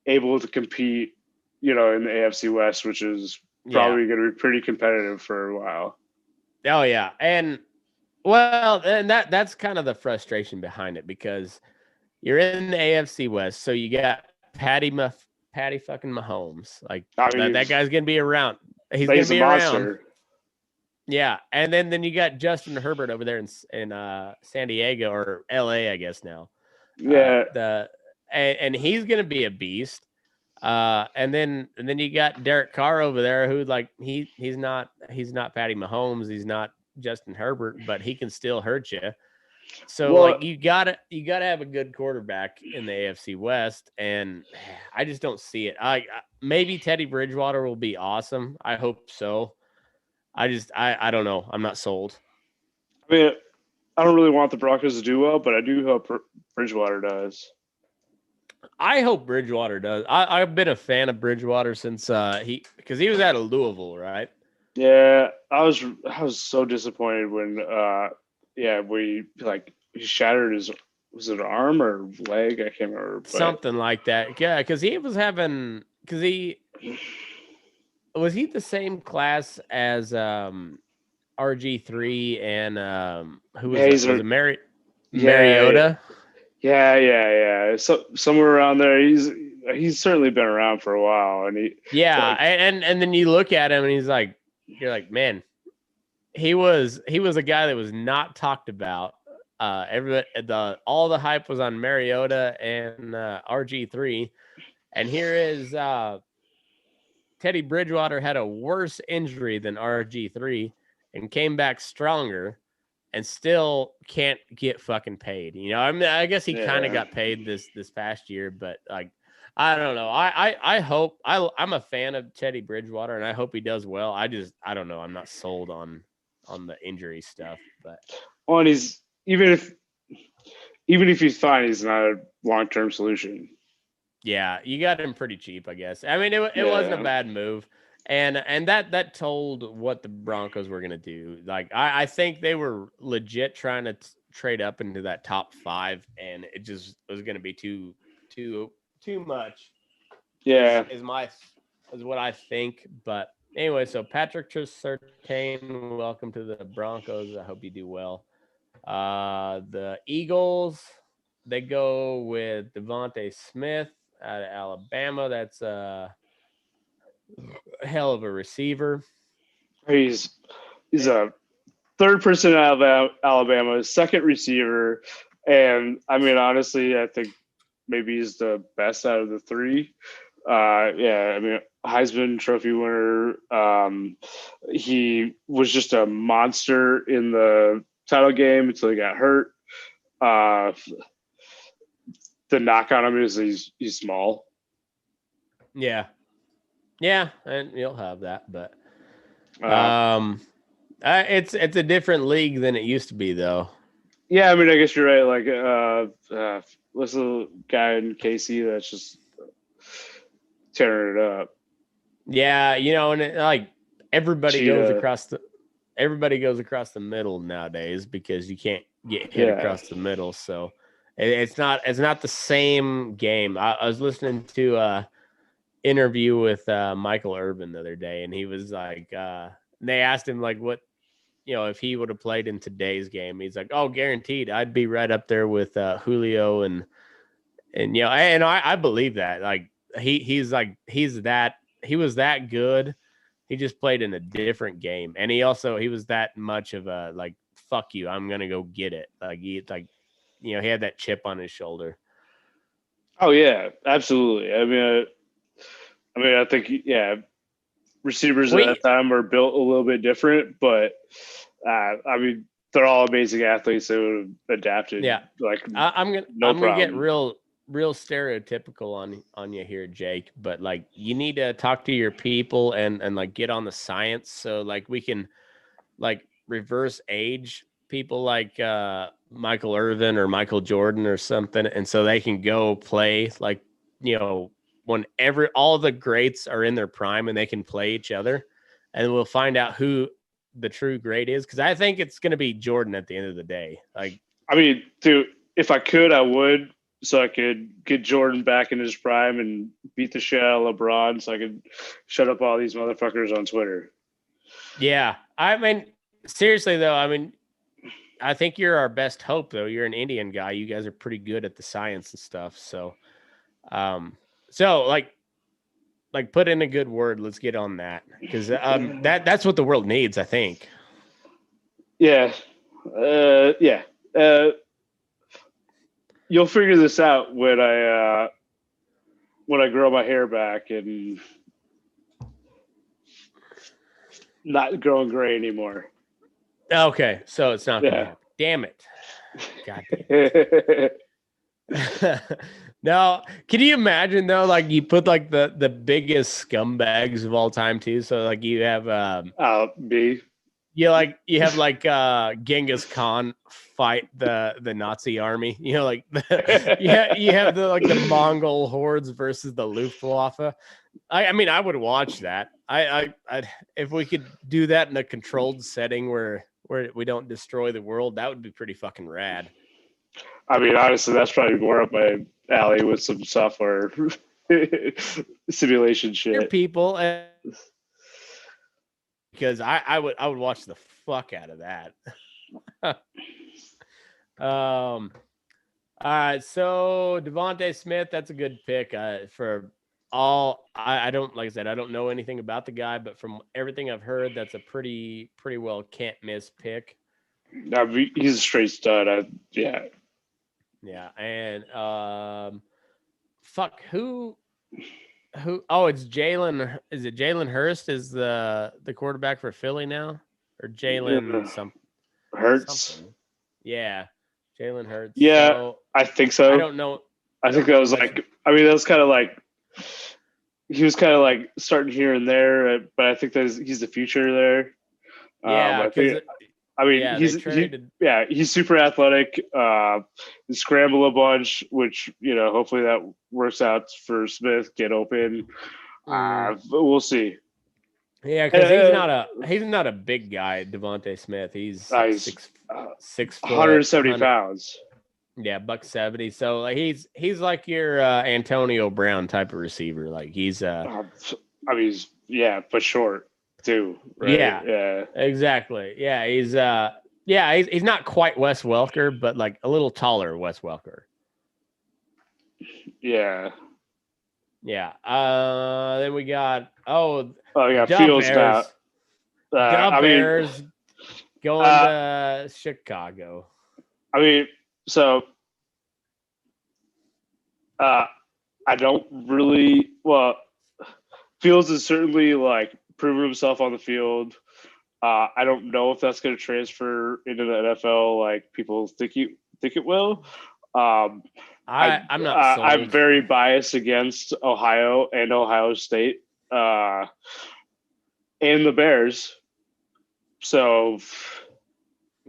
able to compete, in the AFC West, which is probably going to be pretty competitive for a while. Oh yeah, and that's kind of the frustration behind it, because you're in the AFC West, so you got Patty fucking Mahomes. Like, that guy's gonna be around. He's gonna be around. Monster. Yeah, and then you got Justin Herbert over there in San Diego or LA, I guess now. Yeah. And he's gonna be a beast. And then you got Derek Carr over there, who, like, he's not Patty Mahomes, he's not Justin Herbert, but he can still hurt you. So you gotta have a good quarterback in the AFC West, and I just don't see it. Maybe Teddy Bridgewater will be awesome. I hope so. I don't know. I'm not sold. I mean, I don't really want the Broncos to do well, but I do hope Bridgewater does. I hope Bridgewater does. I've been a fan of Bridgewater since because he was out of Louisville, right? Yeah, I was so disappointed when he shattered his, was it arm or leg? I can't remember. Something like that. Yeah, because he was having was he the same class as RG3 and who was it? Was it Mariota? Yeah. So somewhere around there, he's certainly been around for a while, and and then you look at him and you're like, man, he was a guy that was not talked about. All the hype was on Mariota and RG3, and here is Teddy Bridgewater had a worse injury than RG3 and came back stronger, and still can't get fucking paid. I mean, I guess he kind of got paid this past year, but like, I don't know. I hope I'm a fan of Teddy Bridgewater, and I hope he does well. I don't know. I'm not sold on the injury stuff, but and he's even if he's fine, he's not a long-term solution. Yeah, you got him pretty cheap, I guess. I mean, it wasn't a bad move. And that told what the Broncos were going to do. Like, I think they were legit trying to trade up into that top 5, and it just was going to be too much. Yeah, is what I think. But anyway, so Patrick Surtain, welcome to the Broncos. I hope you do well. The Eagles, they go with Devontae Smith out of Alabama. That's a hell of a receiver. He's a third person out of Alabama, second receiver, and I mean, honestly, I think maybe he's the best out of the 3. I mean, Heisman Trophy winner. He was just a monster in the title game until he got hurt. Uh, the knock on him is he's small. Yeah, and you'll have that, but it's a different league than it used to be, though. Yeah, I mean, I guess you're right. Like, what's the guy in KC that's just tearing it up? Yeah, and like everybody Cheetah. goes across the middle nowadays because you can't get hit Yeah. across the middle. So it's not the same game. I was listening to interview with Michael Irvin the other day, and he was like, they asked him like what, if he would have played in today's game. He's like, oh, guaranteed, I'd be right up there with Julio and I believe that. Like he was that good. He just played in a different game, and he was that much of a like, fuck you, I'm gonna go get it. Like he had that chip on his shoulder. Oh yeah, absolutely. I mean, I think receivers at that time were built a little bit different, but I mean, they're all amazing athletes. They would have adapted. Yeah, like I'm gonna get real stereotypical on you here, Jake. But like, you need to talk to your people and like get on the science, so like we can like reverse age people like Michael Irvin or Michael Jordan or something, and so they can go play like when all the greats are in their prime and they can play each other, and we'll find out who the true great is, because I think it's going to be Jordan at the end of the day. Like, I mean, dude, if I could, I would, so I could get Jordan back in his prime and beat the shit out of LeBron, so I could shut up all these motherfuckers on Twitter. Yeah, I mean, seriously though, I mean, I think you're our best hope though. You're an Indian guy. You guys are pretty good at the science and stuff. So, like put in a good word. Let's get on that, because that's what the world needs, I think. Yeah, yeah. You'll figure this out when I grow my hair back and not growing gray anymore. Okay, so it's not gonna happen. Damn it! God damn it. No, can you imagine though? Like, you put like the biggest scumbags of all time too. So like you have me. You have like Genghis Khan fight the Nazi army. You have the like the Mongol hordes versus the Luftwaffe. I mean, I would watch that. I if we could do that in a controlled setting where we don't destroy the world, that would be pretty fucking rad. I mean, honestly, that's probably more up my alley with some software simulation shit. Your people, because I would watch the fuck out of that. All right, so Devontae Smith, that's a good pick. For all, I don't, like I said, I don't know anything about the guy, but from everything I've heard, that's a pretty well can't miss pick. He's a straight stud. Yeah. Yeah, and fuck, who? Oh, it's Jalen. Is it Jalen Hurst is the quarterback for Philly now, or Jalen Hurts? Yeah, Jalen Hurts. Yeah, so, I think so. I don't know. I think that was like. I mean, that was kind of like. He was kind of like starting here and there, but I think that he's the future there. Yeah, he's super athletic. He scramble a bunch, which hopefully that works out for Smith. Get open. But we'll see. Yeah, because he's not a big guy, Devontae Smith. He's 6 foot, 170 pounds. Yeah, $170. So he's like your Antonio Brown type of receiver. Like he's I mean, but short too. Right? Yeah, exactly. Yeah, he's he's not quite Wes Welker, but like a little taller Wes Welker. Yeah. Yeah. Then we got Fields now. Bears going to Chicago. I mean, so I don't really Fields has certainly like proven himself on the field. I don't know if that's going to transfer into the NFL like people think it will. I'm not I'm sold. very biased against Ohio and Ohio State and the Bears. So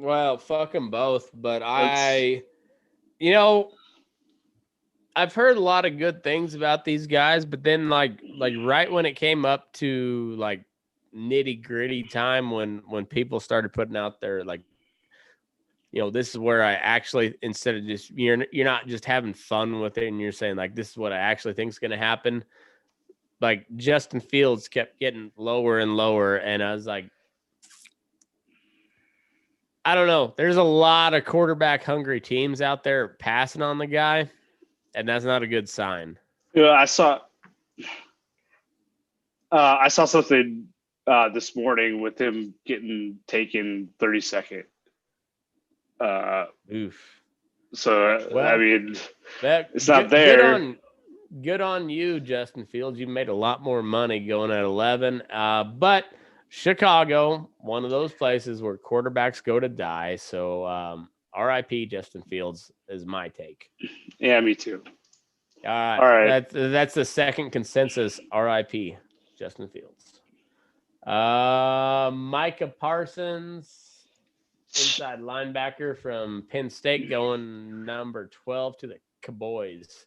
Well, fuck them both, but it's you know, I've heard a lot of good things about these guys, but then like right when it came up to like nitty gritty time when people started putting out their like, this is where I actually, instead of just you're not just having fun with it and you're saying like this is what I actually think is going to happen. Like Justin Fields kept getting lower and lower, and I was like, I don't know. There's a lot of quarterback hungry teams out there passing on the guy, and that's not a good sign. I saw something this morning with him getting taken 32nd. Oof. So Well, I mean, that it's not there. Good on you, Justin Fields. You made a lot more money going at 11. But Chicago, one of those places where quarterbacks go to die. So R.I.P. Justin Fields is my take. Yeah, me too. All right. All right. That's the second consensus. R.I.P. Justin Fields. Micah Parsons, inside linebacker from Penn State, going number 12 to the Cowboys.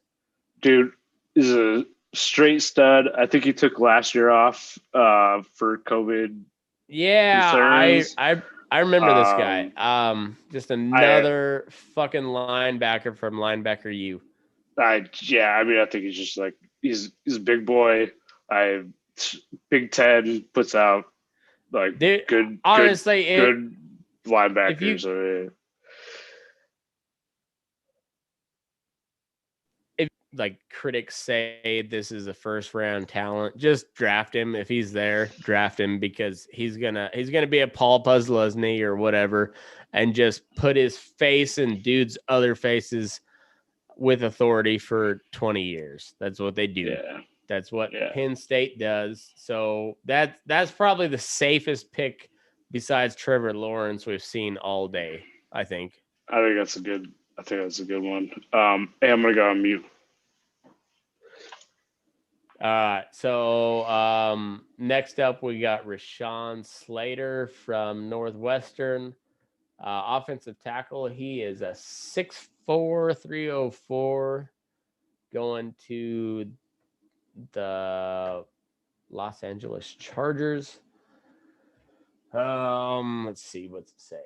Dude is a straight stud. I think he took last year off for COVID. Yeah, concerns. I remember this guy. Just another fucking linebacker from Linebacker U. I mean, I think he's just like he's a big boy. Big Ten puts out like good linebackers. If like critics say this is a first round talent, just draft him. If he's there, draft him because he's gonna be a Paul Puzzlesny or whatever, and just put his face in dudes' other faces with authority for 20 years. That's what they do. Yeah. That's what Penn State does. So that's probably the safest pick besides Trevor Lawrence we've seen all day, I think. I think that's a good one. Hey, I'm gonna go on mute. So next up we got Rashawn Slater from Northwestern. Offensive tackle. He is a 6'4", 304, going to the Los Angeles Chargers. Let's see, what's it say?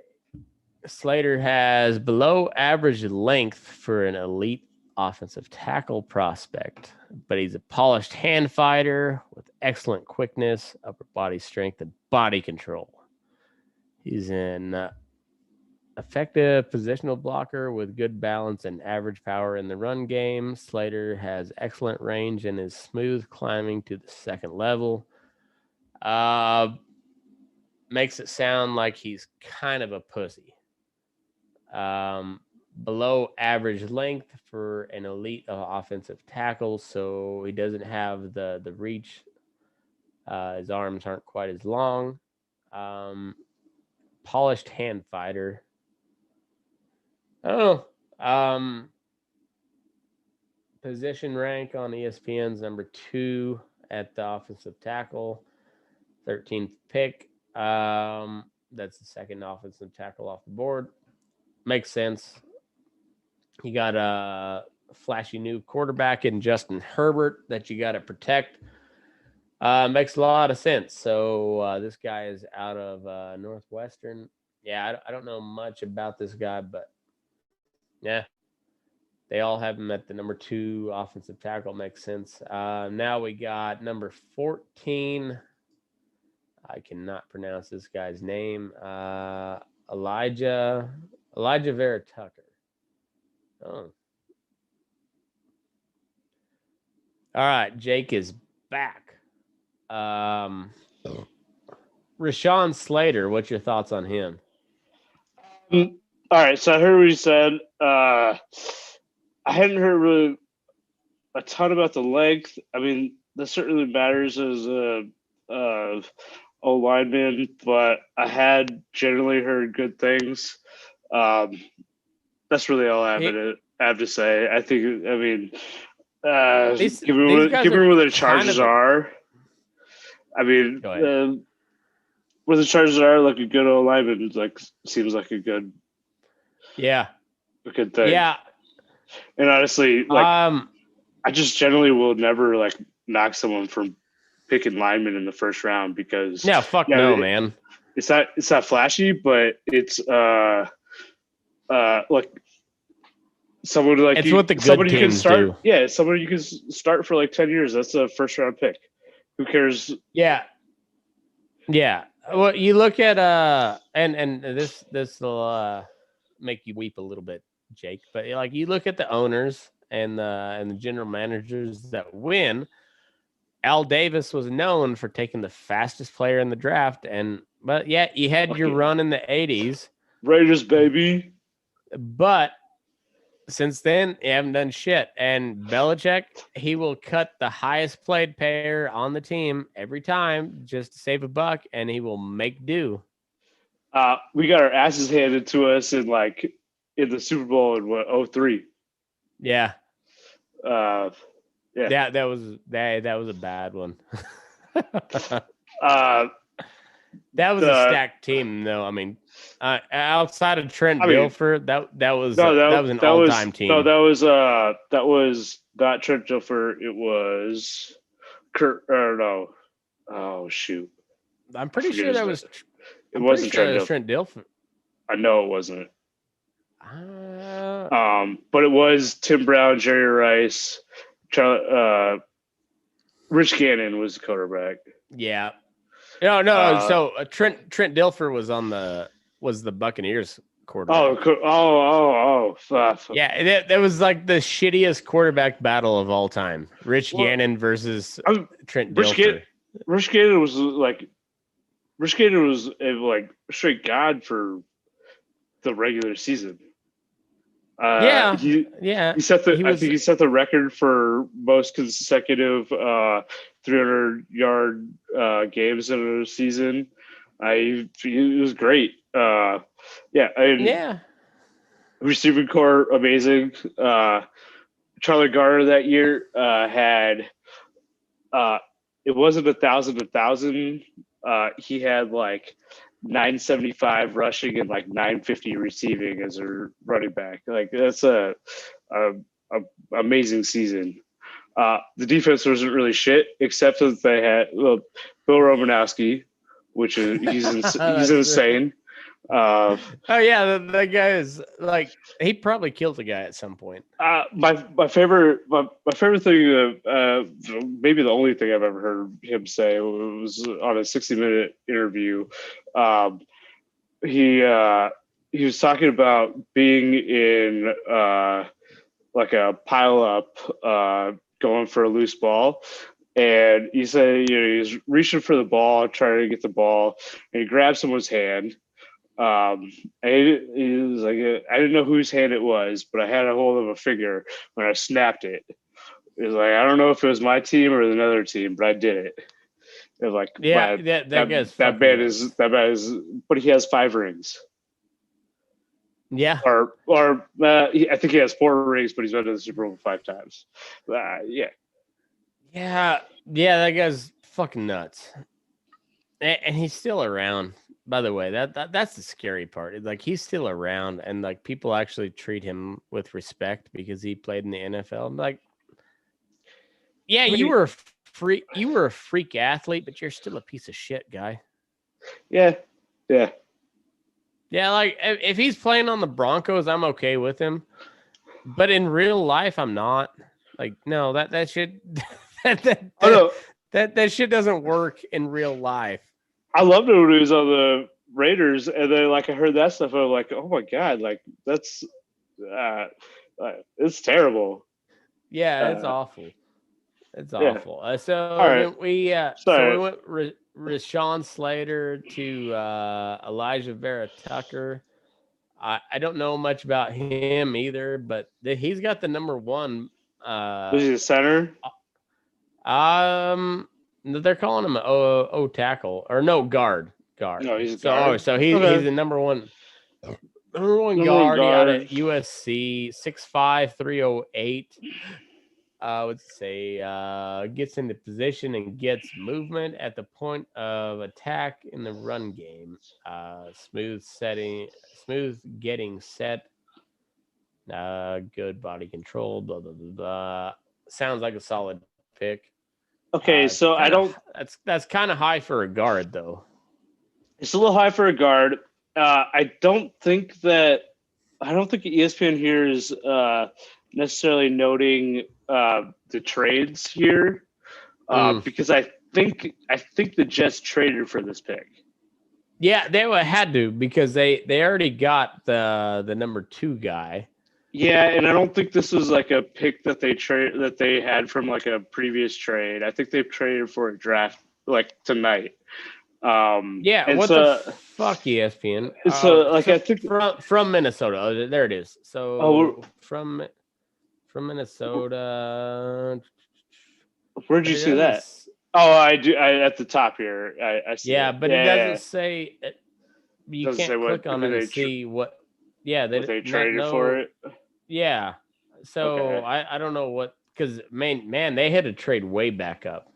Slater has below average length for an elite offensive tackle prospect, but he's a polished hand fighter with excellent quickness, upper body strength, and body control. He's an effective positional blocker with good balance and average power in the run game. Slater has excellent range and is smooth climbing to the second level. Makes it sound like he's kind of a pussy. Below average length for an elite offensive tackle, so he doesn't have the reach. His arms aren't quite as long. Polished hand fighter. Position rank on ESPN's number 2 at the offensive tackle, 13th pick. That's the second offensive tackle off the board. Makes sense. You got a flashy new quarterback in Justin Herbert that you got to protect. Makes a lot of sense. So this guy is out of Northwestern. Yeah, I don't know much about this guy, but yeah, they all have him at the number 2 offensive tackle. Makes sense. Now we got number 14. I cannot pronounce this guy's name. Elijah Vera Tucker. Oh. All right, Jake is back. Rashawn Slater, what's your thoughts on him? All right, so I heard what you said. I hadn't heard really a ton about the length. I mean, that certainly matters as a lineman, but I had generally heard good things. Um, that's really all I have to say. I think. I mean, these guys are given where the kind Chargers of are, I mean, go ahead. where the Chargers are, like a good old lineman, like seems like a good thing. Yeah. And honestly, like I just generally will never like knock someone from picking linemen in the first round because no, man. It's not flashy, but it's like someone like it's what the good you can teams start. do. Yeah, someone you can start for like 10 years. That's a first round pick. Who cares? Yeah. Well, you look at and this will make you weep a little bit, Jake. But like you look at the owners and the general managers that win. Al Davis was known for taking the fastest player in the draft, but yeah, you had your run in the 80s. Raiders, baby. But since then, you haven't done shit. And Belichick, he will cut the highest played player on the team every time just to save a buck, and he will make do. We got our asses handed to us in the Super Bowl in what, 03. Yeah. Yeah. That was a bad one. That was a stacked team, though. I mean, outside of Trent Dilfer, that was an all-time team. No, that was not Trent Dilfer. It was Kurt. Or no, oh shoot! I'm pretty sure that was. It wasn't Trent Dilfer. I know it wasn't. But it was Tim Brown, Jerry Rice, Rich Gannon was the quarterback. Yeah. No. So Trent Dilfer was the Buccaneers quarterback. Yeah, that was like the shittiest quarterback battle of all time. Rich Gannon versus Trent Dilfer. Rich Gannon was a straight god for the regular season. He set the record for most consecutive 300-yard games in a season. It was great. Receiving core amazing. Charlie Garner that year had it wasn't 1,000. He had like 975 rushing and like 950 receiving as a running back. Like that's a amazing season. The defense wasn't really shit, except that they had Bill Romanowski, which is he's insane. That guy is like he probably killed a guy at some point. My favorite thing, maybe the only thing I've ever heard him say was on a 60-minute interview. He was talking about being in like a pile up, going for a loose ball. And he said, he's reaching for the ball, trying to get the ball, and he grabs someone's hand. And he was like, I didn't know whose hand it was, but I had a hold of a finger when I snapped it. It was like, I don't know if it was my team or another team, but I did it. It was like, that man is, but he has 5 rings. Yeah. I think he has 4 rings, but he's been to the Super Bowl 5 times. Yeah. That guy's fucking nuts. And he's still around. By the way, that's the scary part. Like he's still around, and like people actually treat him with respect because he played in the NFL. I'm like, you were a freak athlete, but you're still a piece of shit guy. Yeah. Like if he's playing on the Broncos, I'm okay with him, but in real life, I'm not. Like, no, that shit, that shit doesn't work in real life. I loved it when he was on the Raiders, and then like I heard that stuff, I'm like, oh my god, like that's it's terrible. Yeah, it's awful. It's awful. We went Rashawn Slater to Elijah Vera Tucker. I don't know much about him either, but he's got the number 1. Was he the center? They're calling him O tackle or no guard. No, he's a So guard. he's the number one guard. He out at USC 6'5", 308. I would say gets into position and gets movement at the point of attack in the run game. Smooth getting set. Good body control. Blah blah blah blah. Sounds like a solid pick. Okay, so I don't. That's kind of high for a guard, though. It's a little high for a guard. I don't think ESPN here is necessarily noting the trades here because I think the Jets traded for this pick. Yeah, they had to because they already got the number 2 guy. Yeah, and I don't think this was like a pick that they had from like a previous trade. I think they've traded for a draft like tonight. Yeah, what the fuck, ESPN? So I think from Minnesota. Oh, there it is. So from Minnesota. Where'd you see that? Oh, I do. At the top here, I see. Yeah, but it doesn't say. You can't click on it and see what. Yeah, they traded for it. Yeah, so okay. I don't know what because man, they had to trade way back up.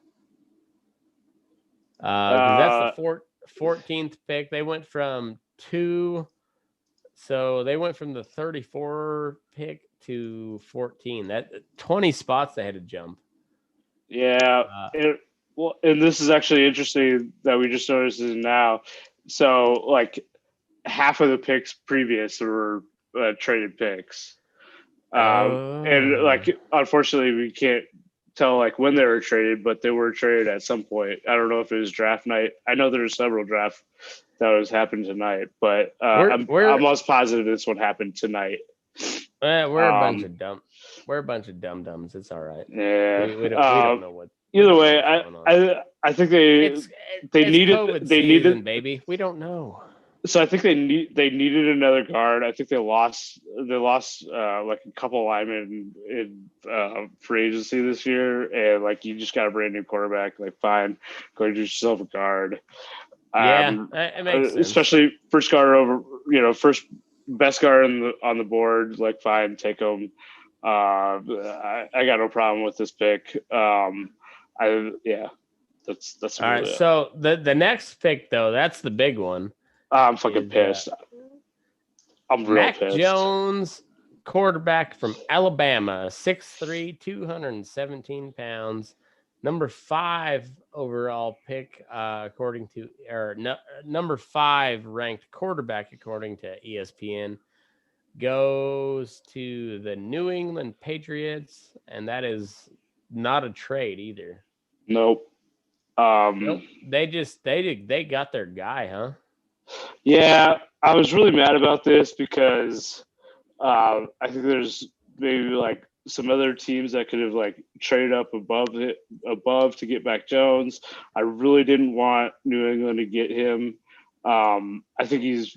That's the 14th pick. They went from 2, so they went from the 34 pick to 14. That 20 spots they had to jump. Yeah, and this is actually interesting that we just noticed it now. So like half of the picks previous were traded picks, and like unfortunately we can't tell like when they were traded, but they were traded at some point. I don't know if it was draft night. I know there's several drafts that was happened tonight, but I'm almost positive this one happened tonight. We're a bunch of dum dums. It's all right. Yeah, we don't know what. Either way, I think they needed baby. We don't know. So I think they needed another guard. I think they lost like a couple linemen in free agency this year, and like you just got a brand new quarterback. Like fine, go get yourself a guard. Yeah, it makes sense. Especially first best guard on the board. Like fine, take them. I got no problem with this pick. That's all right. So the next pick though, that's the big one. I'm fucking pissed. I'm real Mac pissed. Jones, quarterback from Alabama, 6'3", 217 pounds, number 5 overall pick, number 5 ranked quarterback according to ESPN, goes to the New England Patriots, and that is not a trade either. Nope. Nope. They got their guy, huh? Yeah, I was really mad about this because I think there's maybe like some other teams that could have like traded up above to get Mac Jones. I really didn't want New England to get him. I think he's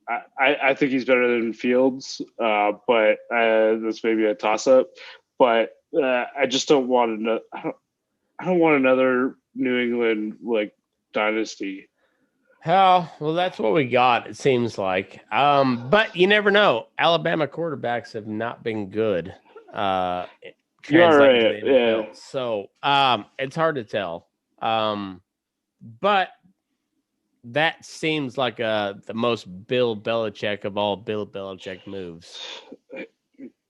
better than Fields, but that's maybe a toss up. But I just don't want another. I don't want another New England like dynasty. Hell, well, that's what we got, it seems like. But you never know. Alabama quarterbacks have not been good. You're right. Yeah. So it's hard to tell. But that seems like the most Bill Belichick of all Bill Belichick moves.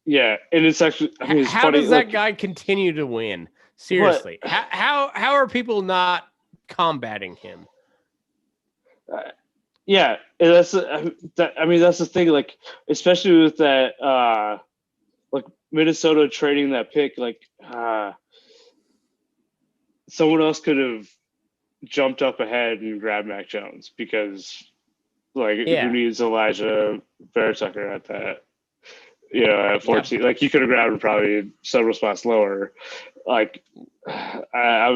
Yeah, and it's actually. I mean, it's how funny, does that guy continue to win? Seriously, how are people not combating him? Yeah, and that's the thing. Like, especially with that, like Minnesota trading that pick, like someone else could have jumped up ahead and grabbed Mac Jones because, like, who needs Elijah Vertucker at that? At 14, like you could have grabbed him probably several spots lower. Like, I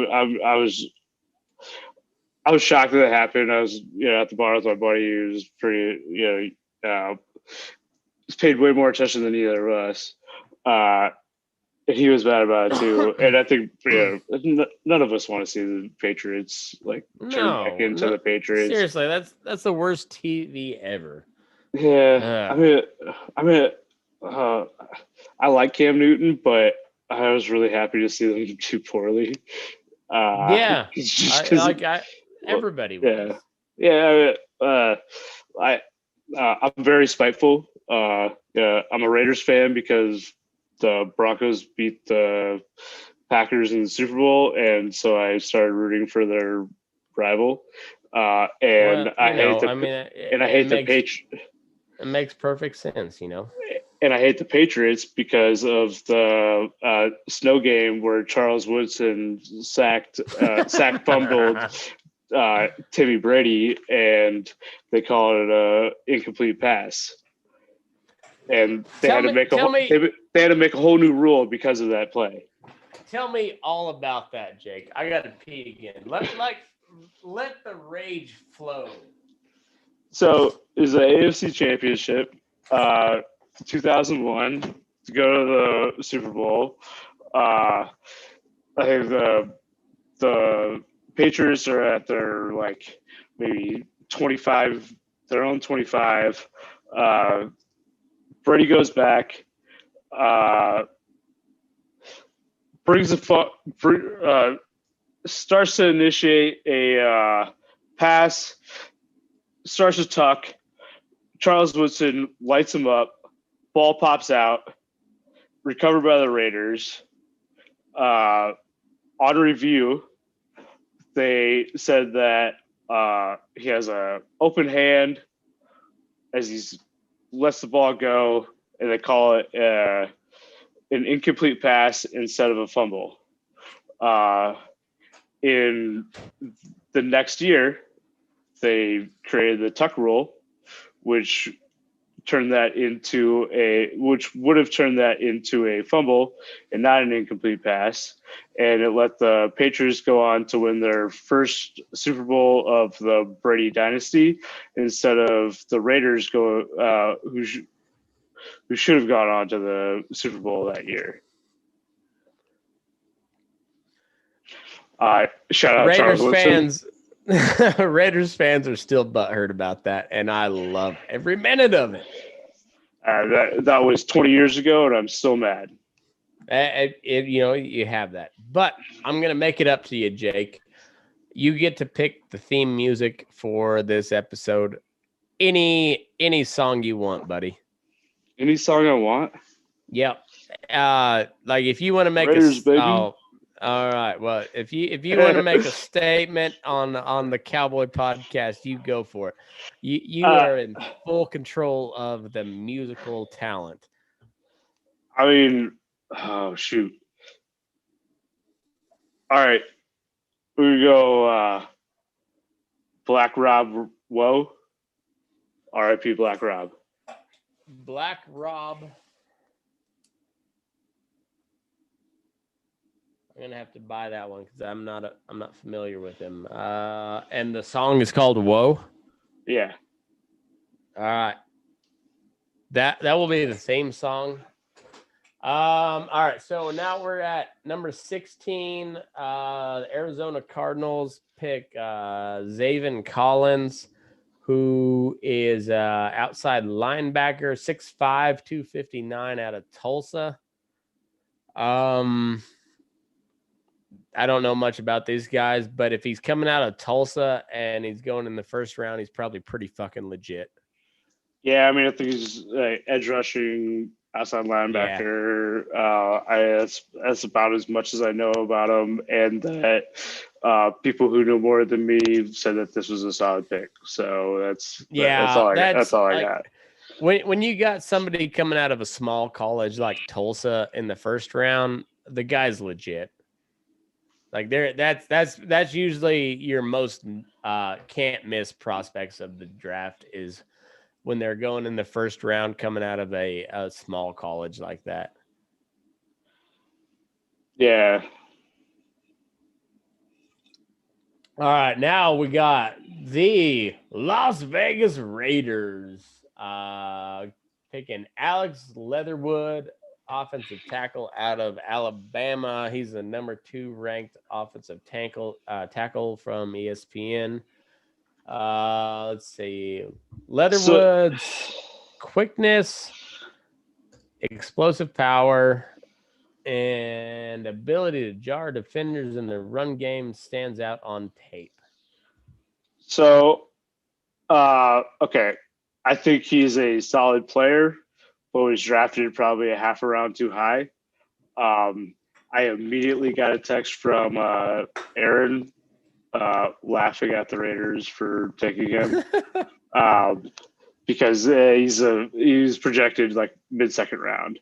was shocked that it happened. I was, at the bar with my buddy who was pretty, paid way more attention than either of us. he was mad about it too. And I think none of us want to see the Patriots turn back into the Patriots. Seriously, that's the worst TV ever. Yeah, I mean, I like Cam Newton, but I was really happy to see them do poorly. Yeah, just everybody was. Yeah. I'm very spiteful. Yeah, I'm a Raiders fan because the Broncos beat the Packers in the Super Bowl, and so I started rooting for their rival. I hate the Patriots. It makes perfect sense, you know. And I hate the Patriots because of the snow game where Charles Woodson sacked fumbled Timmy Brady, and they call it a incomplete pass. And they had to make a whole new rule because of that play. Tell me all about that, Jake. I got to pee again. Let the rage flow. So is the AFC Championship, 2001, to go to the Super Bowl. I think the Patriots are at their maybe 25, their own 25. Brady goes back, starts to initiate a pass, starts to tuck. Charles Woodson lights him up. Ball pops out. Recovered by the Raiders. On review, they said that he has an open hand as he lets the ball go, and they call it an incomplete pass instead of a fumble. In the next year, they created the tuck rule, which would have turned that into a fumble and not an incomplete pass. And it let the Patriots go on to win their first Super Bowl of the Brady dynasty instead of the Raiders who should have gone on to the Super Bowl that year. Shout out Raiders Charles fans. Raiders fans are still butthurt about that, and I love every minute of it. That was 20 years ago, and I'm still mad. You have that. But I'm going to make it up to you, Jake. You get to pick the theme music for this episode. Any song you want, buddy. Any song I want? Yep. If you want to make Raiders, baby. All right. Well, if you want to make a statement on the Cowboy Podcast, you go for it. You are in full control of the musical talent. I mean, oh shoot! All right, we go. Black Rob, whoa! R.I.P. Black Rob. Black Rob. I'm gonna have to buy that one because I'm not familiar with him. And the song is called "Whoa." Yeah. All right. That will be the theme song. All right. So now we're at number 16. The Arizona Cardinals pick Zaven Collins, who is outside linebacker, 6'5", 259 out of Tulsa. I don't know much about these guys, but if he's coming out of Tulsa and he's going in the first round, he's probably pretty fucking legit. Yeah, I mean, I think he's edge rushing, outside linebacker. Yeah. That's about as much as I know about him, and that people who know more than me said that this was a solid pick. So that's all I got. When you got somebody coming out of a small college like Tulsa in the first round, the guy's legit. Like that's usually your most can't miss prospects of the draft is when they're going in the first round coming out of a small college like that. Yeah. All right, now we got the Las Vegas Raiders picking Alex Leatherwood, offensive tackle out of Alabama. He's the number 2 ranked offensive tackle from ESPN. Let's see. Leatherwood's quickness, explosive power, and ability to jar defenders in the run game stands out on tape. So, okay, I think he's a solid player, but was drafted probably a half a round too high. I immediately got a text from Aaron laughing at the Raiders for taking him because he's projected like mid-second round.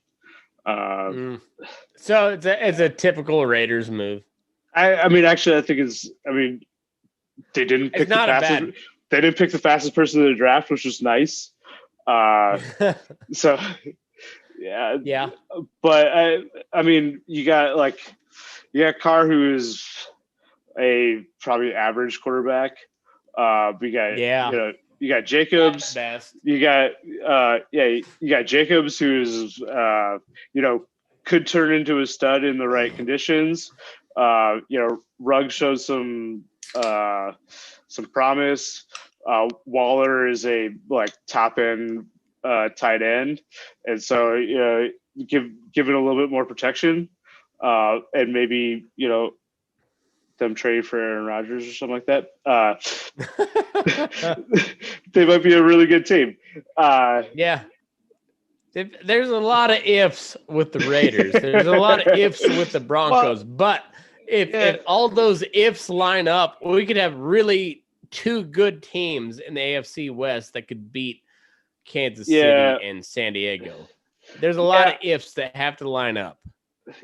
So it's a typical Raiders move. I mean, actually, I think they didn't pick the fastest. They didn't pick the fastest person in the draft, which was nice. So, yeah. But I mean, you got Carr, who is a probably average quarterback. You got Jacobs. You got Jacobs, who's could turn into a stud in the right conditions. Ruggs shows some promise. Waller is a top end tight end, and so give it a little bit more protection, and maybe them trade for Aaron Rodgers or something like that. They might be a really good team. There's a lot of ifs with the Raiders. There's a lot of ifs with the Broncos. But if all those ifs line up, we could have really 2 good teams in the AFC West that could beat Kansas City and San Diego. There's a lot of ifs that have to line up.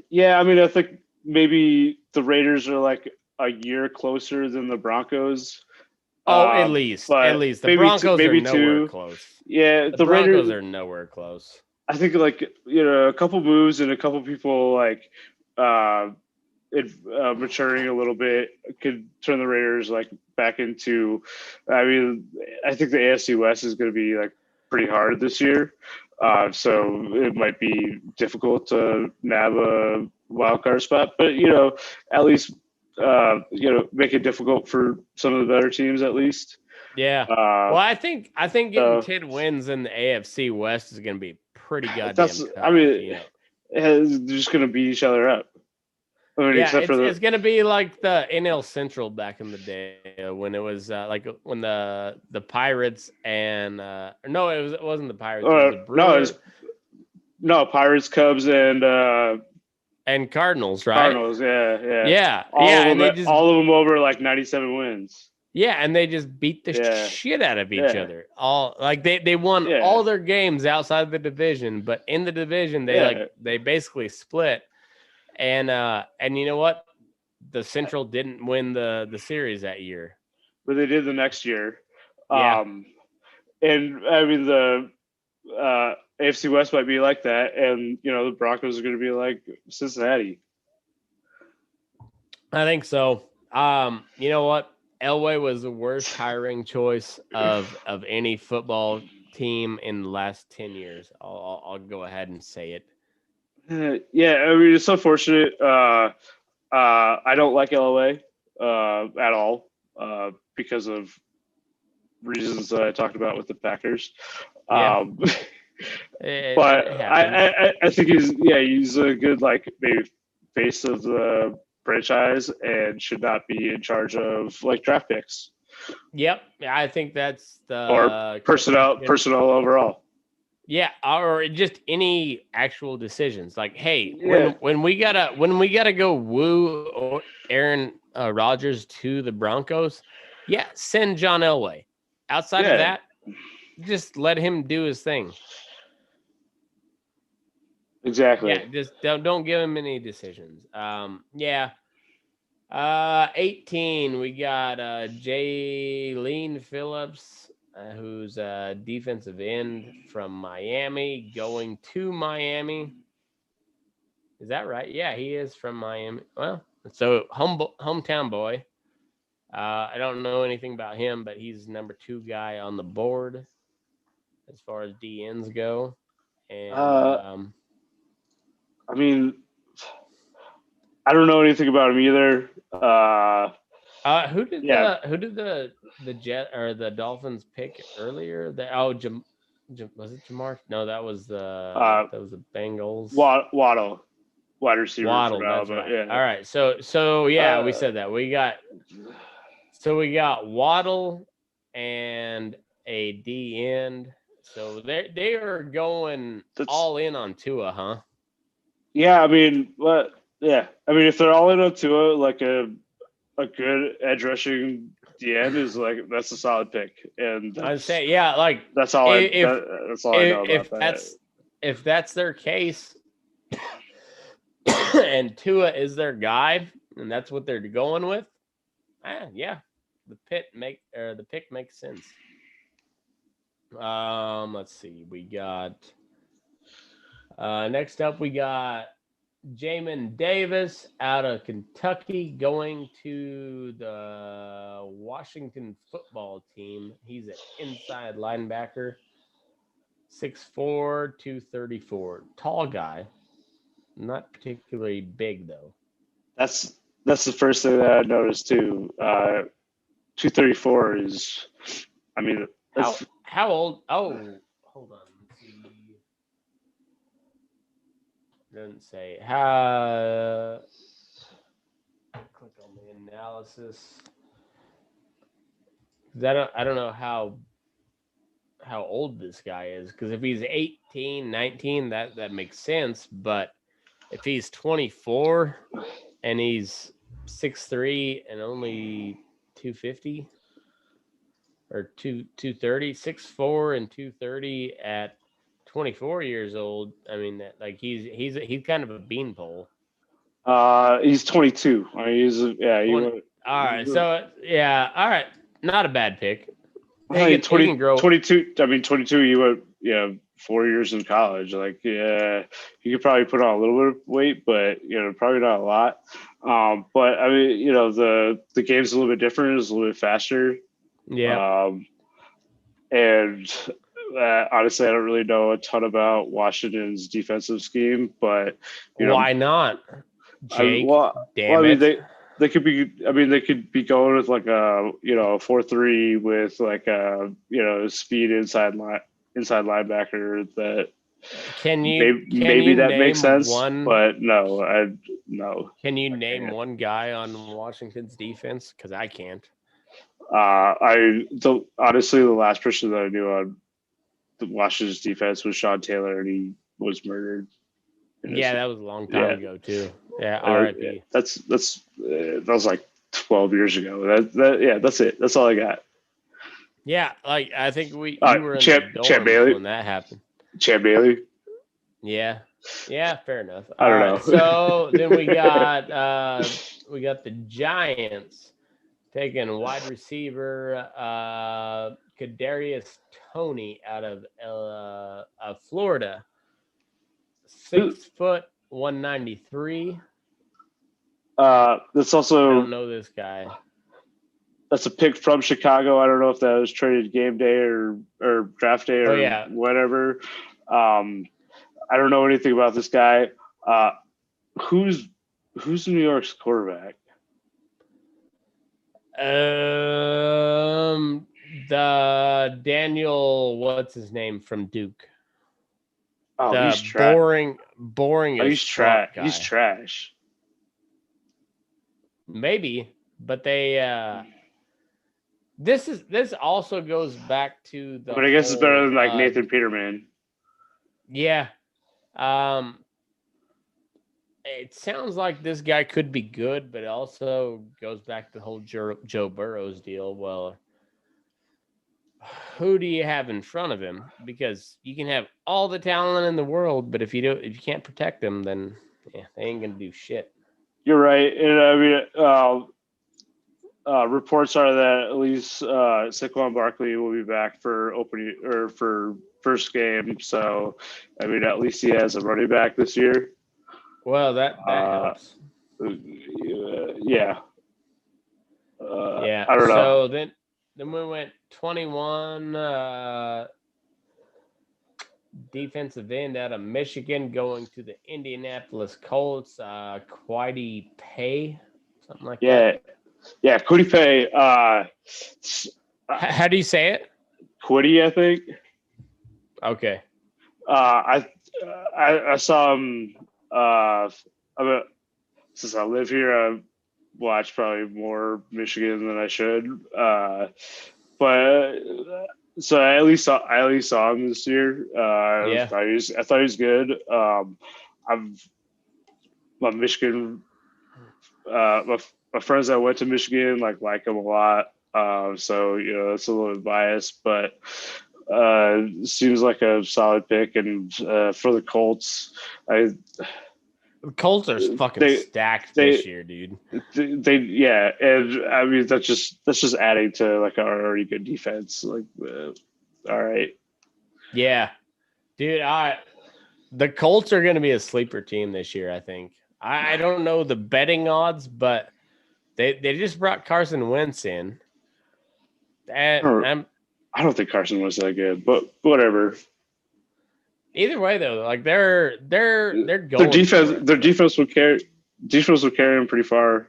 Yeah, I mean, I think maybe the Raiders are like a year closer than the Broncos. At least the Broncos are nowhere close. Yeah, the Broncos are nowhere close. I think a couple moves and a couple people maturing a little bit could turn the Raiders back into. I mean, I think the AFC West is going to be pretty hard this year, so it might be difficult to nab a wild card spot. But at least make it difficult for some of the better teams at least. Yeah. Well, I think getting 10 wins in the AFC West is going to be pretty goddamn tough. I mean, they're just going to beat each other up. I mean, it's going to be like the NL Central back in the day when it was when the Pirates and it wasn't the Pirates. It was the Pirates, Cubs, and Cardinals, right? Cardinals, yeah. Yeah. All of them over 97 wins. Yeah, and they just beat the shit out of each other. All they won all their games outside the division, but in the division they basically split. And you know what? The Central didn't win the series that year, but they did the next year. Yeah. And I mean the AFC West might be like that, and the Broncos are going to be like Cincinnati. I think so. You know what? Elway was the worst hiring choice of any football team in the last 10 years. I'll go ahead and say it. Yeah, I mean, it's unfortunate. I don't like Elway at all because of reasons that I talked about with the Packers. Yeah. But I think he's a good maybe face of the franchise and should not be in charge of draft picks. Yep, I think that's the or personnel overall. Yeah, or just any actual decisions. When we gotta go woo Aaron Rodgers to the Broncos, send John Elway. Outside of that, just let him do his thing. Exactly. Yeah, just don't give him any decisions. 18, we got Jaylene Phillips, who's a defensive end from Miami, going to Miami. Is that right? Yeah, he is from Miami. Well, so hometown boy. I don't know anything about him, but he's number 2 guy on the board as far as DNs go. And I mean, I don't know anything about him either. Who did Yeah. the Jet or the Dolphins pick earlier? Was it Jamar? No, that was the Bengals. Waddle, wide receiver Waddle, from that's Alabama. right. Yeah. All right, so yeah, we said that we got Waddle and a D end. So they are going all in on Tua, huh? Yeah, I mean, yeah, I mean, if they're all in on Tua, like a good edge rushing DN is like that's a solid pick, and I'd say yeah, like that's all I know about that. If that's their case, and Tua is their guy, and that's what they're going with, yeah, the pick makes sense. Let's see, we got next up we got Jamin Davis out of Kentucky going to the Washington football team. He's an inside linebacker, 6'4", 234. Tall guy. Not particularly big, though. That's the first thing that I noticed, too. 234 is, I mean... How old? Oh, hold on. Let's see. Doesn't say. Click on the analysis. I don't know how old this guy is, because if he's 18, 19, that makes sense. But if he's 24 and he's 6'3" and only 250 or 230, 6'4" and 230 at 24 years old, I mean, like he's kind of a beanpole. He's 22. I mean, all right. So yeah, all right. Not a bad pick. He can grow. 22. I mean, 22. You went 4 years in college. Like, yeah, you could probably put on a little bit of weight, but probably not a lot. But I mean, the game's a little bit different. It's a little bit faster. Yeah. And honestly, I don't really know a ton about Washington's defensive scheme, but why not? Jake, damn it. They could be. I mean, they could be going with like a 4-3 with like a speed inside linebacker. That maybe that makes sense. But no, no. Can you name one guy on Washington's defense? Because I can't. Honestly, the last person that I knew on the Washington's defense was Sean Taylor, and he was murdered. Yeah, that was a long time ago too. Yeah, R.I.P. That was like 12 years ago. That's it. That's all I got. Yeah, like I think you were in Champ Bailey when that happened. Champ Bailey. Yeah, fair enough. I don't know. So then we got the Giants taking wide receiver Kadarius Toney out of Florida. 6 foot, 193. That's also. I don't know this guy. That's a pick from Chicago. I don't know if that was traded game day or draft day or whatever. I don't know anything about this guy. Who's New York's quarterback? The Daniel, what's his name from Duke? Oh, he's boring. He's trash. He's trash. Maybe, but they. This also goes back to the. But I guess it's better than like Nathan Peterman. Yeah. It sounds like this guy could be good, but it also goes back to the whole Joe Burrow's deal. Well, who do you have in front of him? Because you can have all the talent in the world, but if you can't protect them, then they ain't gonna do shit. You're right, and I mean, reports are that at least Saquon Barkley will be back for opening or for first game. So, I mean, at least he has a running back this year. Well, that helps. Yeah. I don't know. So then we went 21. defensive end out of Michigan going to the Indianapolis Colts. Quidey Pay, something like that. Yeah, Kwity Paye. How do you say it? Kwity, I think. Okay. I saw him. Since I live here, I watch probably more Michigan than I should. But so I at least saw him this year. Yeah. I thought he was good. My Michigan, my friends that went to Michigan like him a lot. So it's a little bit biased, but seems like a solid pick. And for the Colts, The Colts are fucking stacked this year, dude. And I mean that's just adding to like our already good defense. Like, all right, yeah, dude. The Colts are going to be a sleeper team this year. I think. I don't know the betting odds, but they just brought Carson Wentz in. And I don't think Carson was that good, but whatever. Either way, though, like they're going. Their defense will carry them pretty far.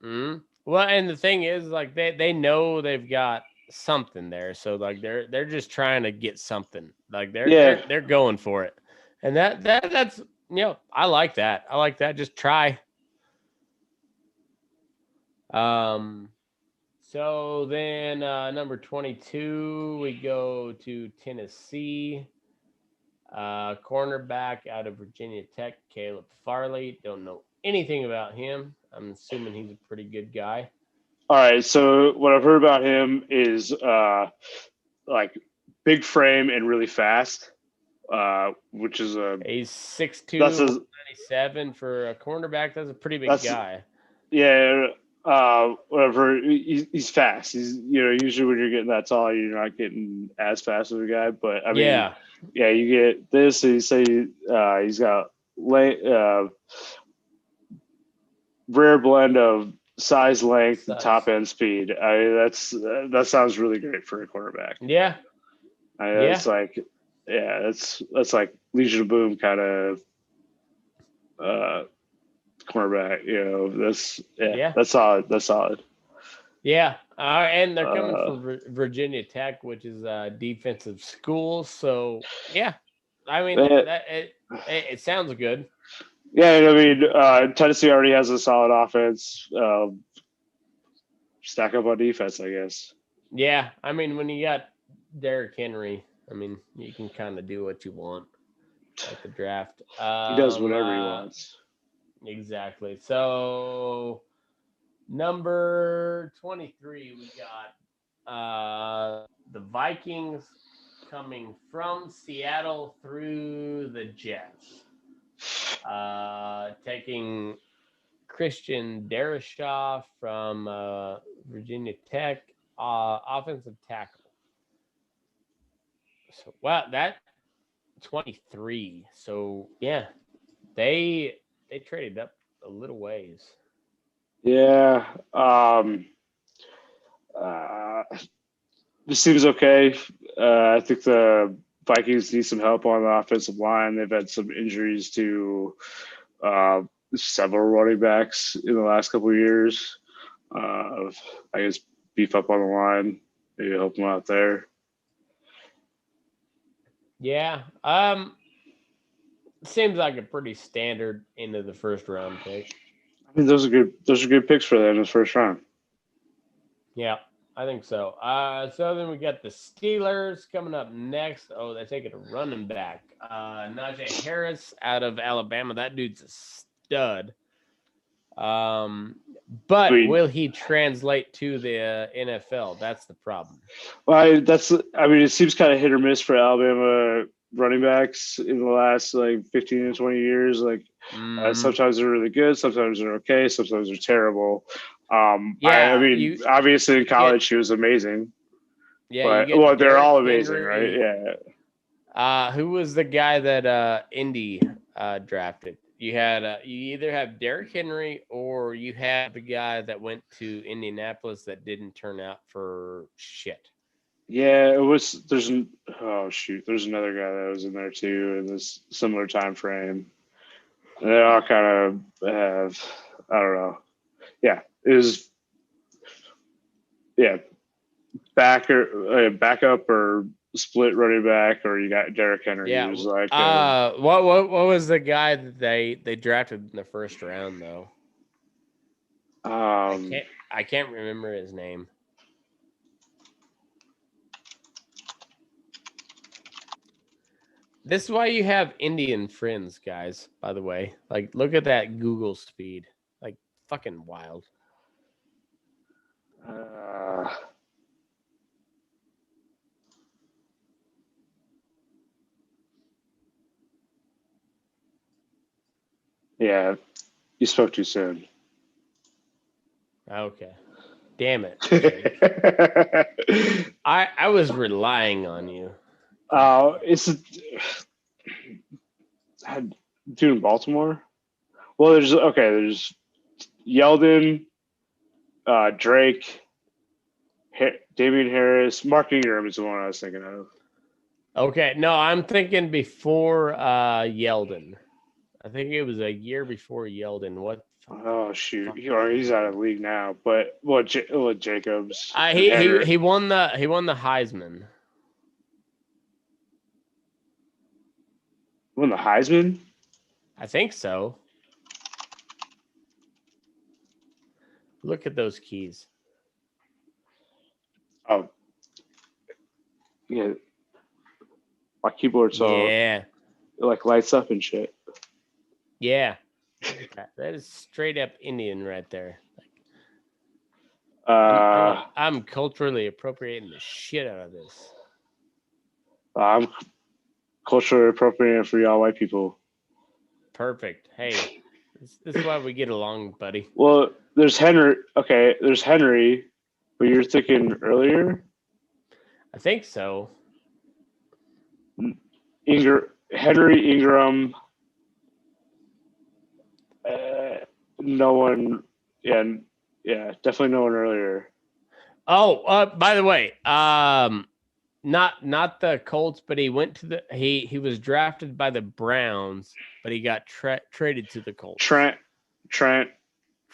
Mm-hmm. Well, and the thing is, like they know they've got something there, so like they're just trying to get something. Like they're going for it, and that's I like that. I like that. Just try. So then number 22, we go to Tennessee. Cornerback out of Virginia Tech, Caleb Farley. Don't know anything about him. I'm assuming he's a pretty good guy. All right. So what I've heard about him is like big frame and really fast, which is he's 6'2", 197 for a cornerback. That's a pretty big guy. Yeah. Whatever. He's fast. He's usually when you're getting that tall, you're not getting as fast of a guy. But I mean, yeah, you get this. And you say he's got rare blend of size, length, and top end speed. I mean, that sounds really great for a quarterback. Yeah. It's like, that's like Legion of Boom kind of cornerback. That's solid. That's solid. Yeah, and they're coming from Virginia Tech, which is a defensive school. So yeah, I mean it sounds good. Yeah, I mean Tennessee already has a solid offense. Stack up on defense, I guess. Yeah, I mean when you got Derrick Henry, I mean you can kind of do what you want at the draft. He does whatever he wants. Exactly. So number 23, we got the Vikings coming from Seattle through the Jets. Taking Christian Darrisaw from Virginia Tech, offensive tackle. So wow, that 23. So yeah, they traded up a little ways. Yeah. This seems okay. I think the Vikings need some help on the offensive line. They've had some injuries to several running backs in the last couple of years. I guess beef up on the line, maybe help them out there. Yeah. Seems like a pretty standard end of the first round pick. I mean, those are good picks for them in the first round. Yeah, I think so. So then we got the Steelers coming up next. Oh, they're taking a running back. Najee Harris out of Alabama. That dude's a stud. But will he translate to the NFL? That's the problem. Well, it seems kind of hit or miss for Alabama running backs in the last like 15 to 20 years. Like sometimes they're really good, sometimes they're okay, sometimes they're terrible. Obviously in college he was amazing. Yeah, but they're all amazing, right? Yeah. Who was the guy that Indy drafted? You had you either have Derrick Henry or you have the guy that went to Indianapolis that didn't turn out for shit. Yeah, it was. Oh shoot, there's another guy that was in there too in this similar time frame. They all kind of have. I don't know. Yeah, it was. Yeah, backup or split running back, or you got Derrick Henry, Yeah. who's like, what was the guy that they drafted in the first round though? I can't remember his name. This is why you have Indian friends, guys, by the way. Like, look at that Google speed. Like, fucking wild. yeah, you spoke too soon. Okay. Damn it. I was relying on you. It's dude in Baltimore. Well, there's Yeldon, Drake, Damian Harris, Mark Ingram is the one I was thinking of. Okay, no, I'm thinking before Yeldon. I think it was a year before Yeldon. What? Oh shoot, he's out of the league now. But Jacobs? He won the Heisman. Won the Heisman? I think so. Look at those keys. Oh, yeah. My keyboard's all like lights up and shit. Yeah. That is straight up Indian right there. I'm culturally appropriating the shit out of this. I'm culturally appropriating for y'all white people. Perfect. Hey, this is why we get along, buddy. Well, there's Henry. Okay, there's Henry, but you're thinking earlier? I think so. Henry Ingram. No one. Yeah, definitely no one earlier. Oh, by the way, not the Colts, but he went to he was drafted by the Browns, but he got traded to the Colts. Trent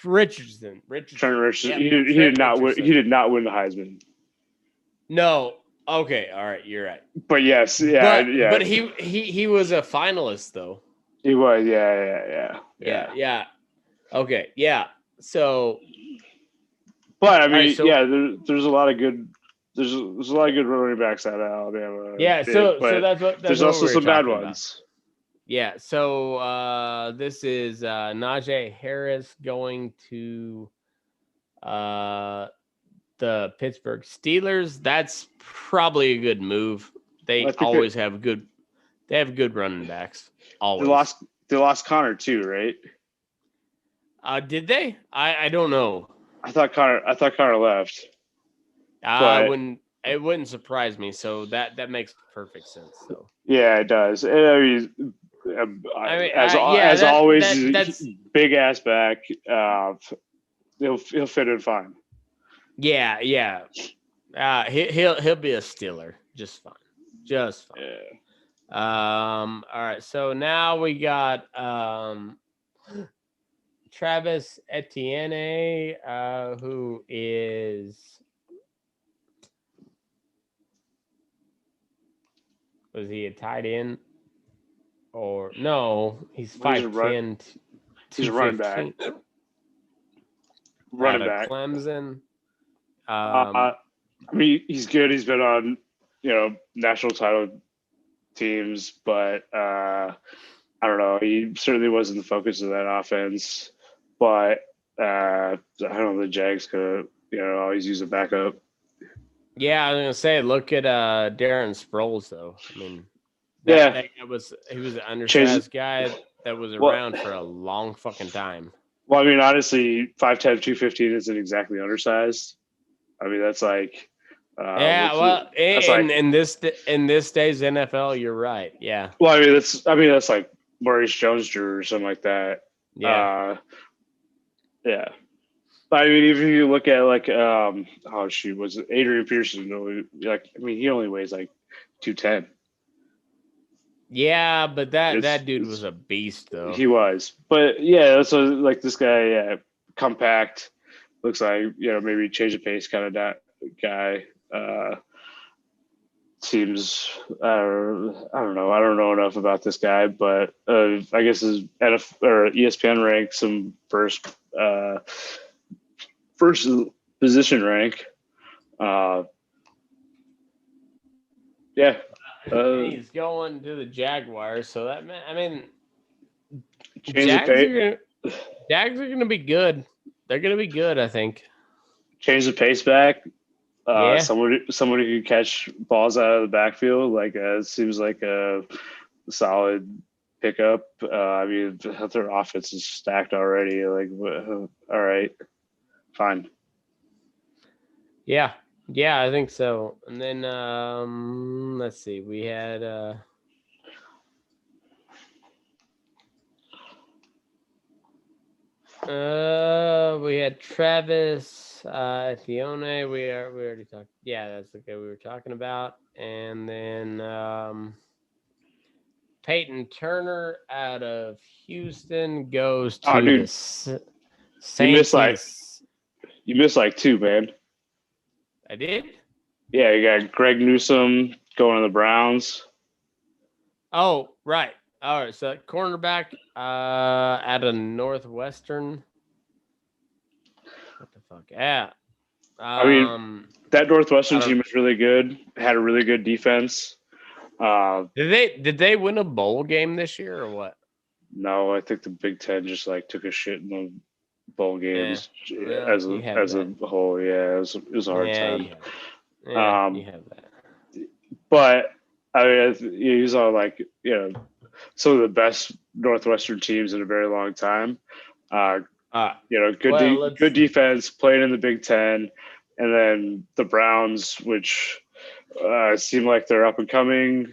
Richardson. Yeah, he did not win. He did not win the Heisman. No. Okay. All right. You're right. But yes, But he was a finalist though. He was. Yeah. Okay. Yeah. So. But I mean, there's a lot of good. There's a lot of good running backs out of Alabama. Yeah. So there's also some bad ones. Yeah. So this is Najee Harris going to the Pittsburgh Steelers. That's probably a good move. They always have good. They have good running backs. Always. They lost Connor too, right? Did they? I don't know. I thought Connor left. It wouldn't surprise me. So that makes perfect sense. So yeah, it does. As always, big ass back. He'll fit in fine. Yeah. He'll be a Steeler just fine. Just fine. Yeah. All right. So now we got Travis Etienne, who was he a tight end? Or no, he's 5'10". He's a running back. Running back. Clemson. I mean, he's good. He's been on, national title teams, but I don't know. He certainly wasn't the focus of that offense. But I don't know. The Jags could, always use a backup. Yeah, I was gonna say, look at Darren Sproles, though. I mean, he was an undersized guy that was around for a long fucking time. Well, I mean, honestly, 5'10", 215 isn't exactly undersized. I mean, that's like. In this day's NFL, you're right. Yeah. Well, I mean, that's like Maurice Jones-Drew or something like that. Yeah. Yeah. I mean, even if you look at like, oh shoot, was it Adrian Peterson? Like, I mean, he only weighs like 210. Yeah, but that dude was It's a beast though. he was, but yeah, so like this guy, yeah, compact, looks like maybe change of pace kind of that guy. Seems I don't know. I don't know enough about this guy, but I guess his NF or ESPN ranks him first position rank. Uh, yeah, And uh, he's going to the Jaguars, so I mean, change the pace. Jags are gonna be good. They're gonna be good, I think. Change the pace back. Yeah. Somebody who can catch balls out of the backfield. Like it seems like a solid pickup. I mean, their offense is stacked already. Like, all right, fine. Yeah. Yeah, I think so. And then let's see. We had Travis Thione. We already talked. Yeah, that's the guy we were talking about. And then Peyton Turner out of Houston goes to the Saints. You missed like two, man. I did? Yeah, you got Greg Newsome going to the Browns. Oh, right. All right. So cornerback out of Northwestern. What the fuck? Yeah. I mean, that Northwestern team was really good. Had a really good defense. Did they win a bowl game this year or what? No, I think the Big Ten just like took a shit in the bowl games as a whole. Yeah, it was a hard time. You have that. But I mean, these are like some of the best Northwestern teams in a very long time. Good defense, playing in the Big Ten, and then the Browns, which seem like they're up and coming.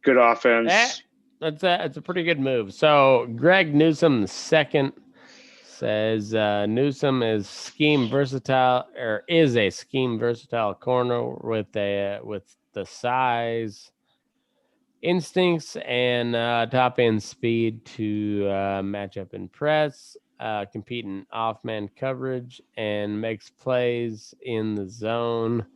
Good offense. That's a pretty good move. So Greg Newsome the second says Newsome is is a scheme versatile corner with the size, instincts, and top end speed to match up in press, compete in off man coverage, and makes plays in the zone.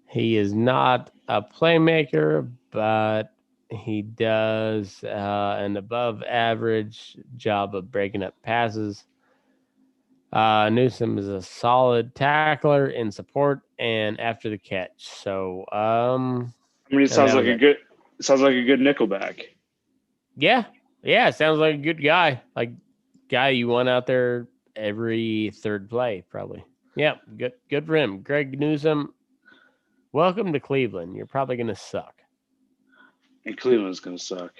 He is not a playmaker, but he does an above average job of breaking up passes. Newsome is a solid tackler in support and after the catch. So, it sounds like a good nickelback. Yeah, sounds like a good guy. Like guy you want out there every third play, probably. Yeah, good for him. Greg Newsome, welcome to Cleveland. You're probably gonna suck. And Cleveland's gonna suck.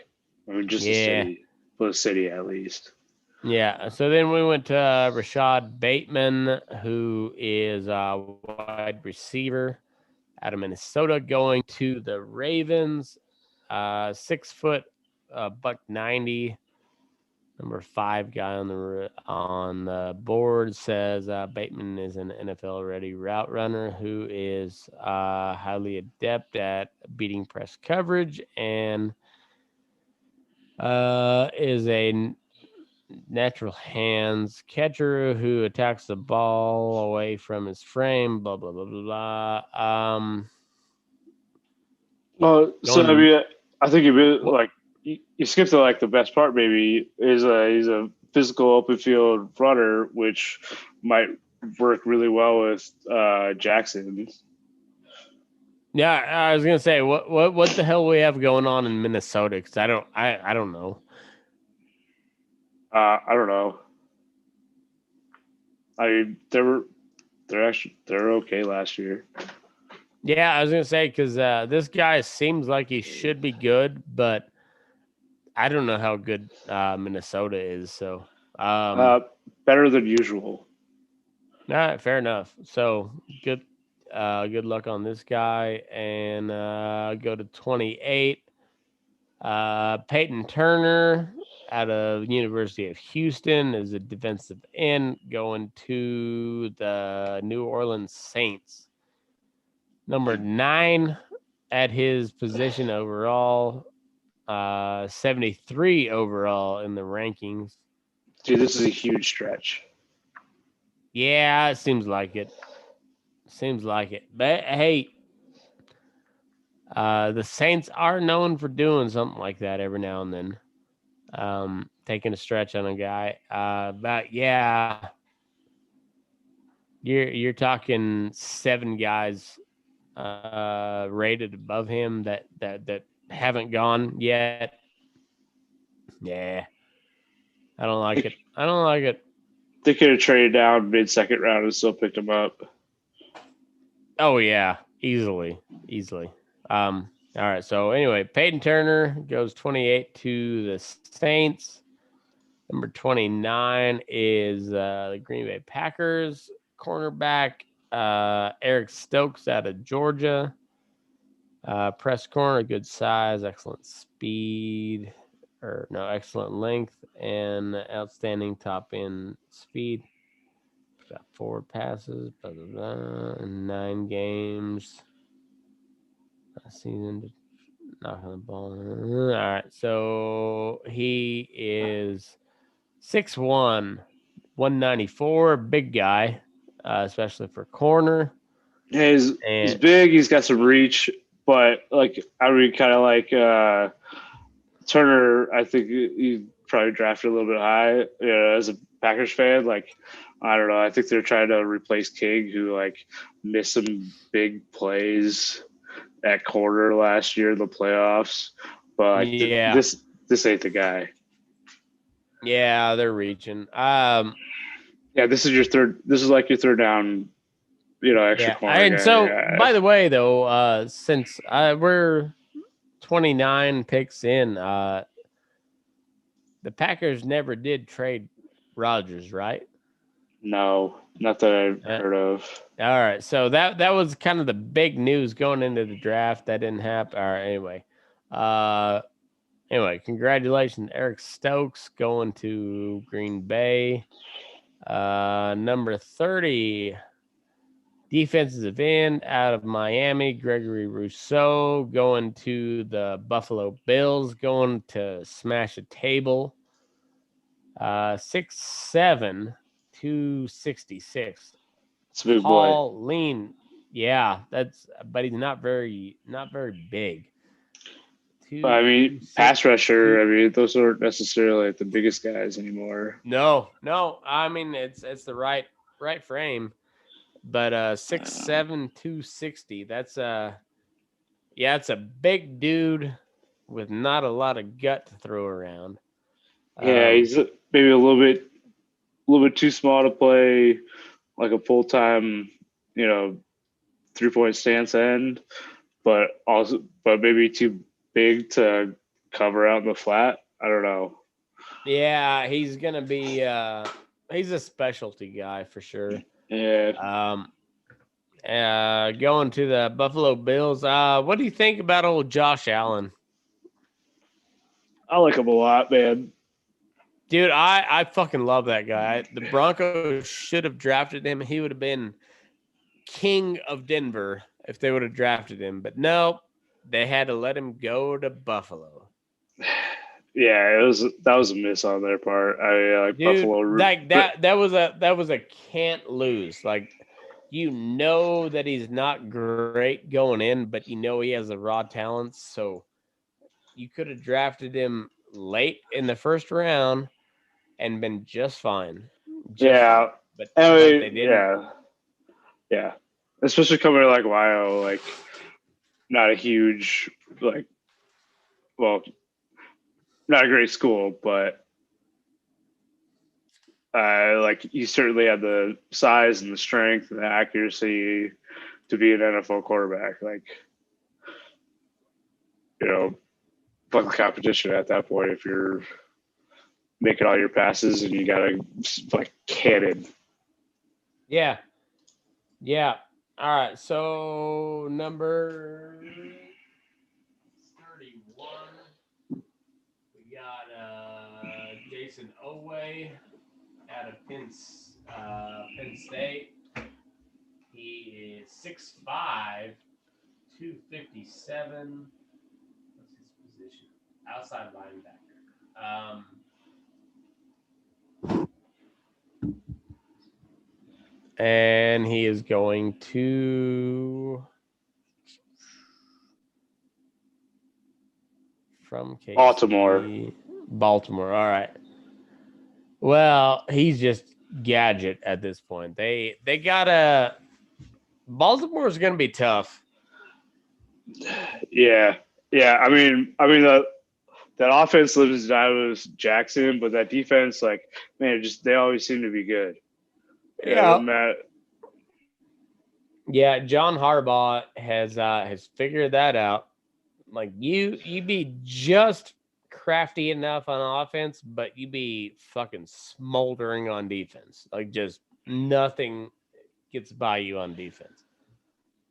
I mean, just a city, but a city at least. Yeah. So then we went to Rashad Bateman, who is a wide receiver out of Minnesota, going to the Ravens. 6 foot, $190. Number 5 guy on the board says Bateman is an NFL-ready route runner who is highly adept at beating press coverage and is a natural hands catcher who attacks the ball away from his frame. Blah blah blah blah blah. Well, so I mean, I think you skipped to like the best part. Maybe he's a physical open field runner, which might work really well with Jackson. Yeah, I was gonna say what the hell we have going on in Minnesota? Because I don't know. I don't know. I mean, they're okay last year. Yeah, I was gonna say because this guy seems like he should be good, but I don't know how good Minnesota is. So better than usual. Fair enough. So good luck on this guy, and go to 28. Peyton Turner out of University of Houston, is a defensive end going to the New Orleans Saints. Number 9 at his position overall, 73 overall in the rankings. Dude, this is a huge stretch. Yeah, it seems like it. Seems like it. But hey, the Saints are known for doing something like that every now and then. Taking a stretch on a guy. But yeah, you're talking 7 guys rated above him that haven't gone yet. Yeah. I don't like it. I don't like it. They could have traded down mid-second round and still picked him up. Oh yeah, easily. All right. So anyway, Peyton Turner goes 28 to the Saints. Number 29 is the Green Bay Packers cornerback Eric Stokes out of Georgia. Press corner, good size, excellent speed, excellent length, and outstanding top end speed. Got 4 passes, in 9 games. Season to knock on the ball. All right, so he is 6'1", 194, big guy, especially for corner. Yeah, he's big. He's got some reach, but like I would kind of like Turner. I think he probably drafted a little bit high. As a Packers fan, like I don't know. I think they're trying to replace King, who like missed some big plays at corner last year in the playoffs. But like, yeah, this ain't the guy. Yeah, they're reaching. Yeah, this is your third. This is like your third down. Extra corner. And guy. so, Yeah. by the way, though, since we're 29 picks in, the Packers never did trade Rodgers, right? No, not that I've heard of. All right, so that was kind of the big news going into the draft. That didn't happen. All right, anyway, congratulations, Eric Stokes going to Green Bay. Number 30, defensive end out of Miami, Gregory Rousseau going to the Buffalo Bills, going to smash a table. 6'7", 266. It's a big Tall, boy. lean. Yeah, but he's not very big. I mean, pass rusher. I mean, those aren't necessarily like the biggest guys anymore. No. I mean, it's the right frame, but 6'7", 260. That's it's a big dude with not a lot of gut to throw around. Yeah, he's maybe a little bit too small to play like a full-time, 3-point stance end, but maybe too big to cover out in the flat. I don't know. Yeah, he's gonna be he's a specialty guy for sure. Yeah. Going to the Buffalo Bills. What do you think about old Josh Allen? I like him a lot, man. Dude, I fucking love that guy. The Broncos should have drafted him. He would have been king of Denver if they would have drafted him. But no, they had to let him go to Buffalo. Yeah, that was a miss on their part. Dude, Buffalo. Like that was a can't lose. Like, that he's not great going in, but he has the raw talents. So you could have drafted him late in the first round and been just fine. Fine. But they didn't. Yeah. Especially coming to like Ohio, like not a huge not a great school, but you certainly had the size and the strength and the accuracy to be an NFL quarterback. Like, fuck the competition at that point if you're making all your passes and you got to like cannon. Yeah. All right. So number 31, we got Jason Oway out of Penn State. He is 6'5", 257. What's his position? Outside linebacker. And he is going to from KC. Baltimore. All right. Well, he's just gadget at this point. They gotta. Baltimore is going to be tough. Yeah. I mean that offense lives and dies with Jackson, but that defense, like, man, they always seem to be good. Yeah. Yeah, John Harbaugh has figured that out. Like you be just crafty enough on offense, but you be fucking smoldering on defense. Like just nothing gets by you on defense.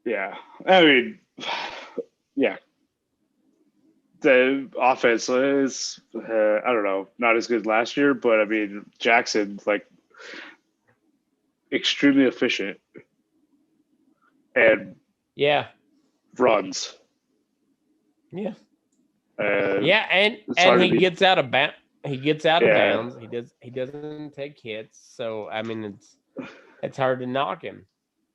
Yeah. I mean, yeah. The offense is, I don't know, not as good last year, but I mean, Jackson, like, extremely efficient and runs. Yeah. And he gets out of bounds. He gets out of bounds. He doesn't take hits. So I mean, it's hard to knock him.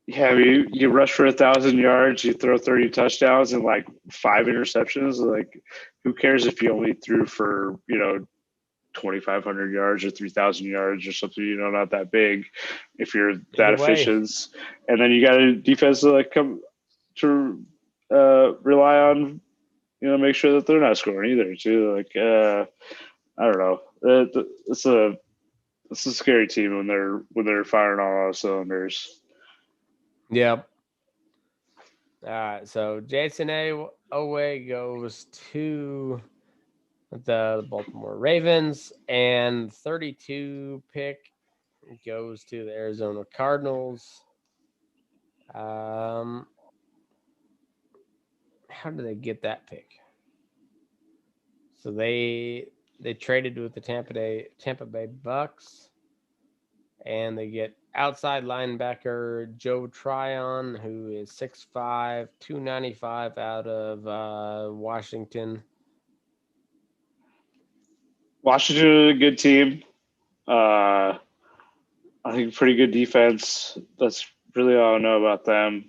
Yeah, I mean, you rush for 1,000 yards, you throw 30 touchdowns and like 5 interceptions. Like, who cares if you only threw for 2,500 yards or 3,000 yards or something? Not that big if you're that efficient. And then you got a defense to come to rely on. Make sure that they're not scoring either. Too, like, I don't know. It's a scary team when they're firing on all cylinders. Yep. All right. So Jason Oway goes to the Baltimore Ravens, and 32 pick goes to the Arizona Cardinals. How did they get that pick? So they traded with the Tampa Bay Bucks, and they get outside linebacker Joe Tryon, who is 6'5", 295 out of Washington. Washington is a good team. I think pretty good defense. That's really all I know about them.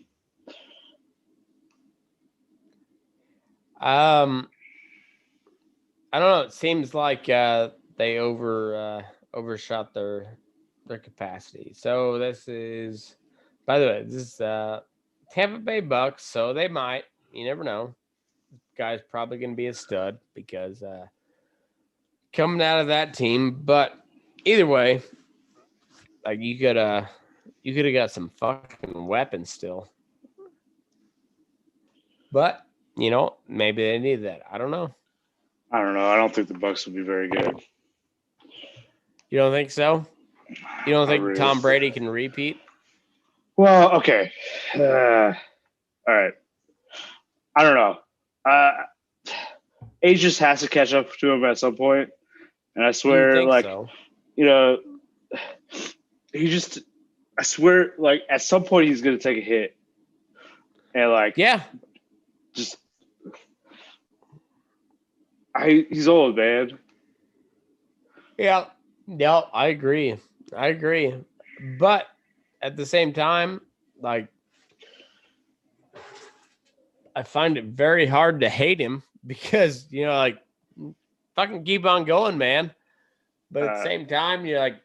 I don't know. It seems like they overshot their capacity. So this is, by the way, this is Tampa Bay Bucks. So they might. You never know. This guy's probably going to be a stud because coming out of that team. But either way, like you could have got some fucking weapons still. But maybe they need that. I don't know. I don't think the Bucks will be very good. You don't think so? You don't think Tom Brady can repeat? Well, okay. All right. I don't know. Age just has to catch up to him at some point. And I swear, I swear, like, at some point he's going to take a hit. And, he's old, man. Yeah. No, I agree. But at the same time, like, I find it very hard to hate him because, fucking keep on going, man. But at the same time, you're like,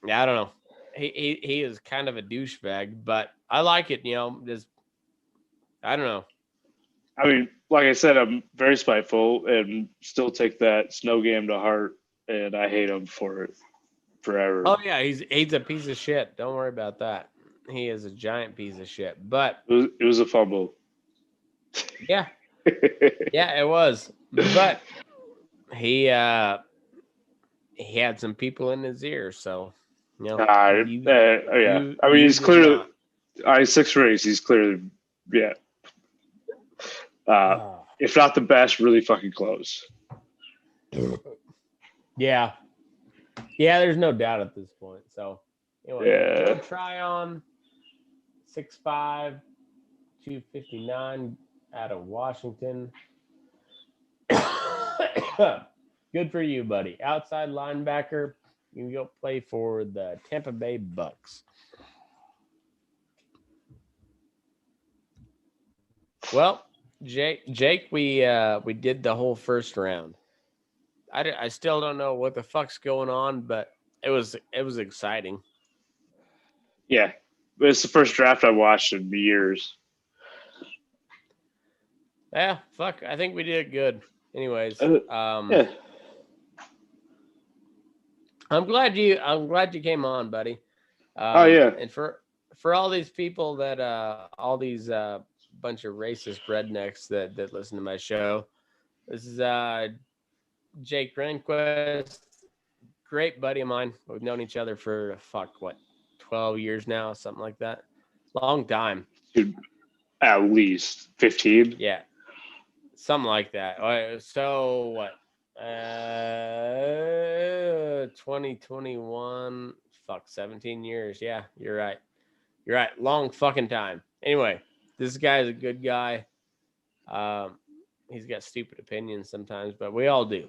I don't know. He is kind of a douchebag, but I like it, just, I don't know. I mean, like I said, I'm very spiteful and still take that snow game to heart, and I hate him for it forever. Oh yeah, he's a piece of shit. Don't worry about that. He is a giant piece of shit. But it was a fumble. Yeah, yeah, it was. But he had some people in his ear, so I mean, he's clearly 6 rings. He's clearly if not the best, really fucking close. Yeah. Yeah, there's no doubt at this point. So anyway, Yeah. Joe Tryon, 6'5", 259, out of Washington. Good for you, buddy. Outside linebacker. You can go play for the Tampa Bay Bucks. Well, Jake, we did the whole first round. I still don't know what the fuck's going on, but it was exciting. Yeah, it's the first draft I watched in years. Yeah, fuck. I think we did it good. Anyways, Yeah. I'm glad you came on, buddy. Oh yeah. And for all these people that all these bunch of racist rednecks that listen to my show, this is Jake Rehnquist, great buddy of mine. We've known each other for 12 years now, something like that. Long time. Dude, at least 15. Yeah. Something like that. So what? 2021. 17 years. Yeah, you're right. You're right. Long fucking time. Anyway, this guy's a good guy. He's got stupid opinions sometimes, but we all do.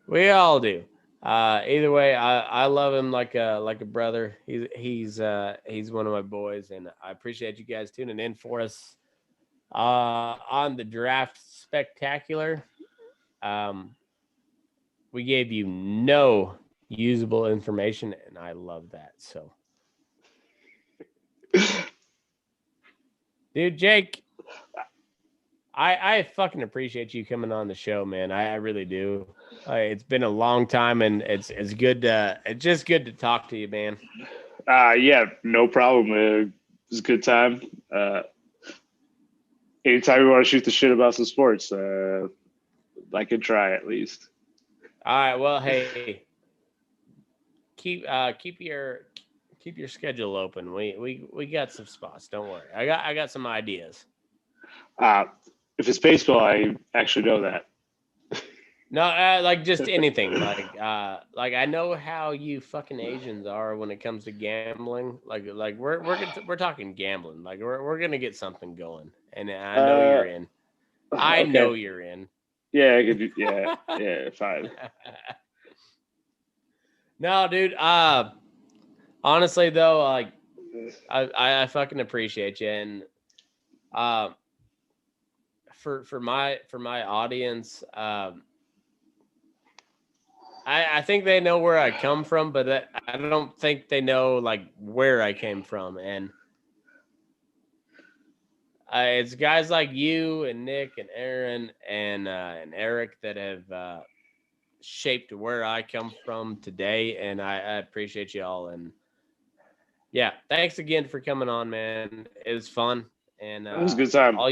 We all do. Either way, I love him like a brother. He's one of my boys, and I appreciate you guys tuning in for us on the Draft Spectacular. We gave you no usable information, and I love that. So, dude, Jake, I fucking appreciate you coming on the show, man. I really do. It's been a long time, and it's good. It's just good to talk to you, man. Yeah, no problem. It was a good time. Anytime you want to shoot the shit about some sports, I could try at least. All right. Well, hey, keep your schedule open. We got some spots. Don't worry. I got some ideas. If it's baseball, I actually know that. No, like just anything. Like I know how you fucking Asians are when it comes to gambling. Like we're talking gambling. Like we're gonna get something going, and I know you're in. I know you're in. Yeah, I could. Yeah, yeah, fine. No, dude. Honestly though, like I fucking appreciate you, and for my audience, I think they know where I come from, but I don't think they know like where I came from, and it's guys like you and Nick and Aaron and Eric that have shaped where I come from today, and I appreciate you all. And yeah, thanks again for coming on, man. It was fun, and it was a good time. All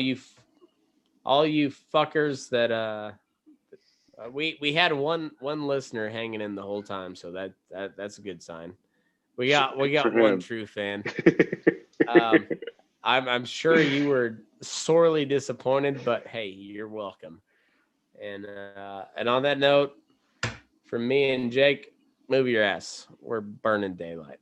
you fuckers that we had one listener hanging in the whole time, so that's a good sign. We got one true fan. I'm sure you were sorely disappointed, but hey, you're welcome. And on that note, from me and Jake, move your ass. We're burning daylight.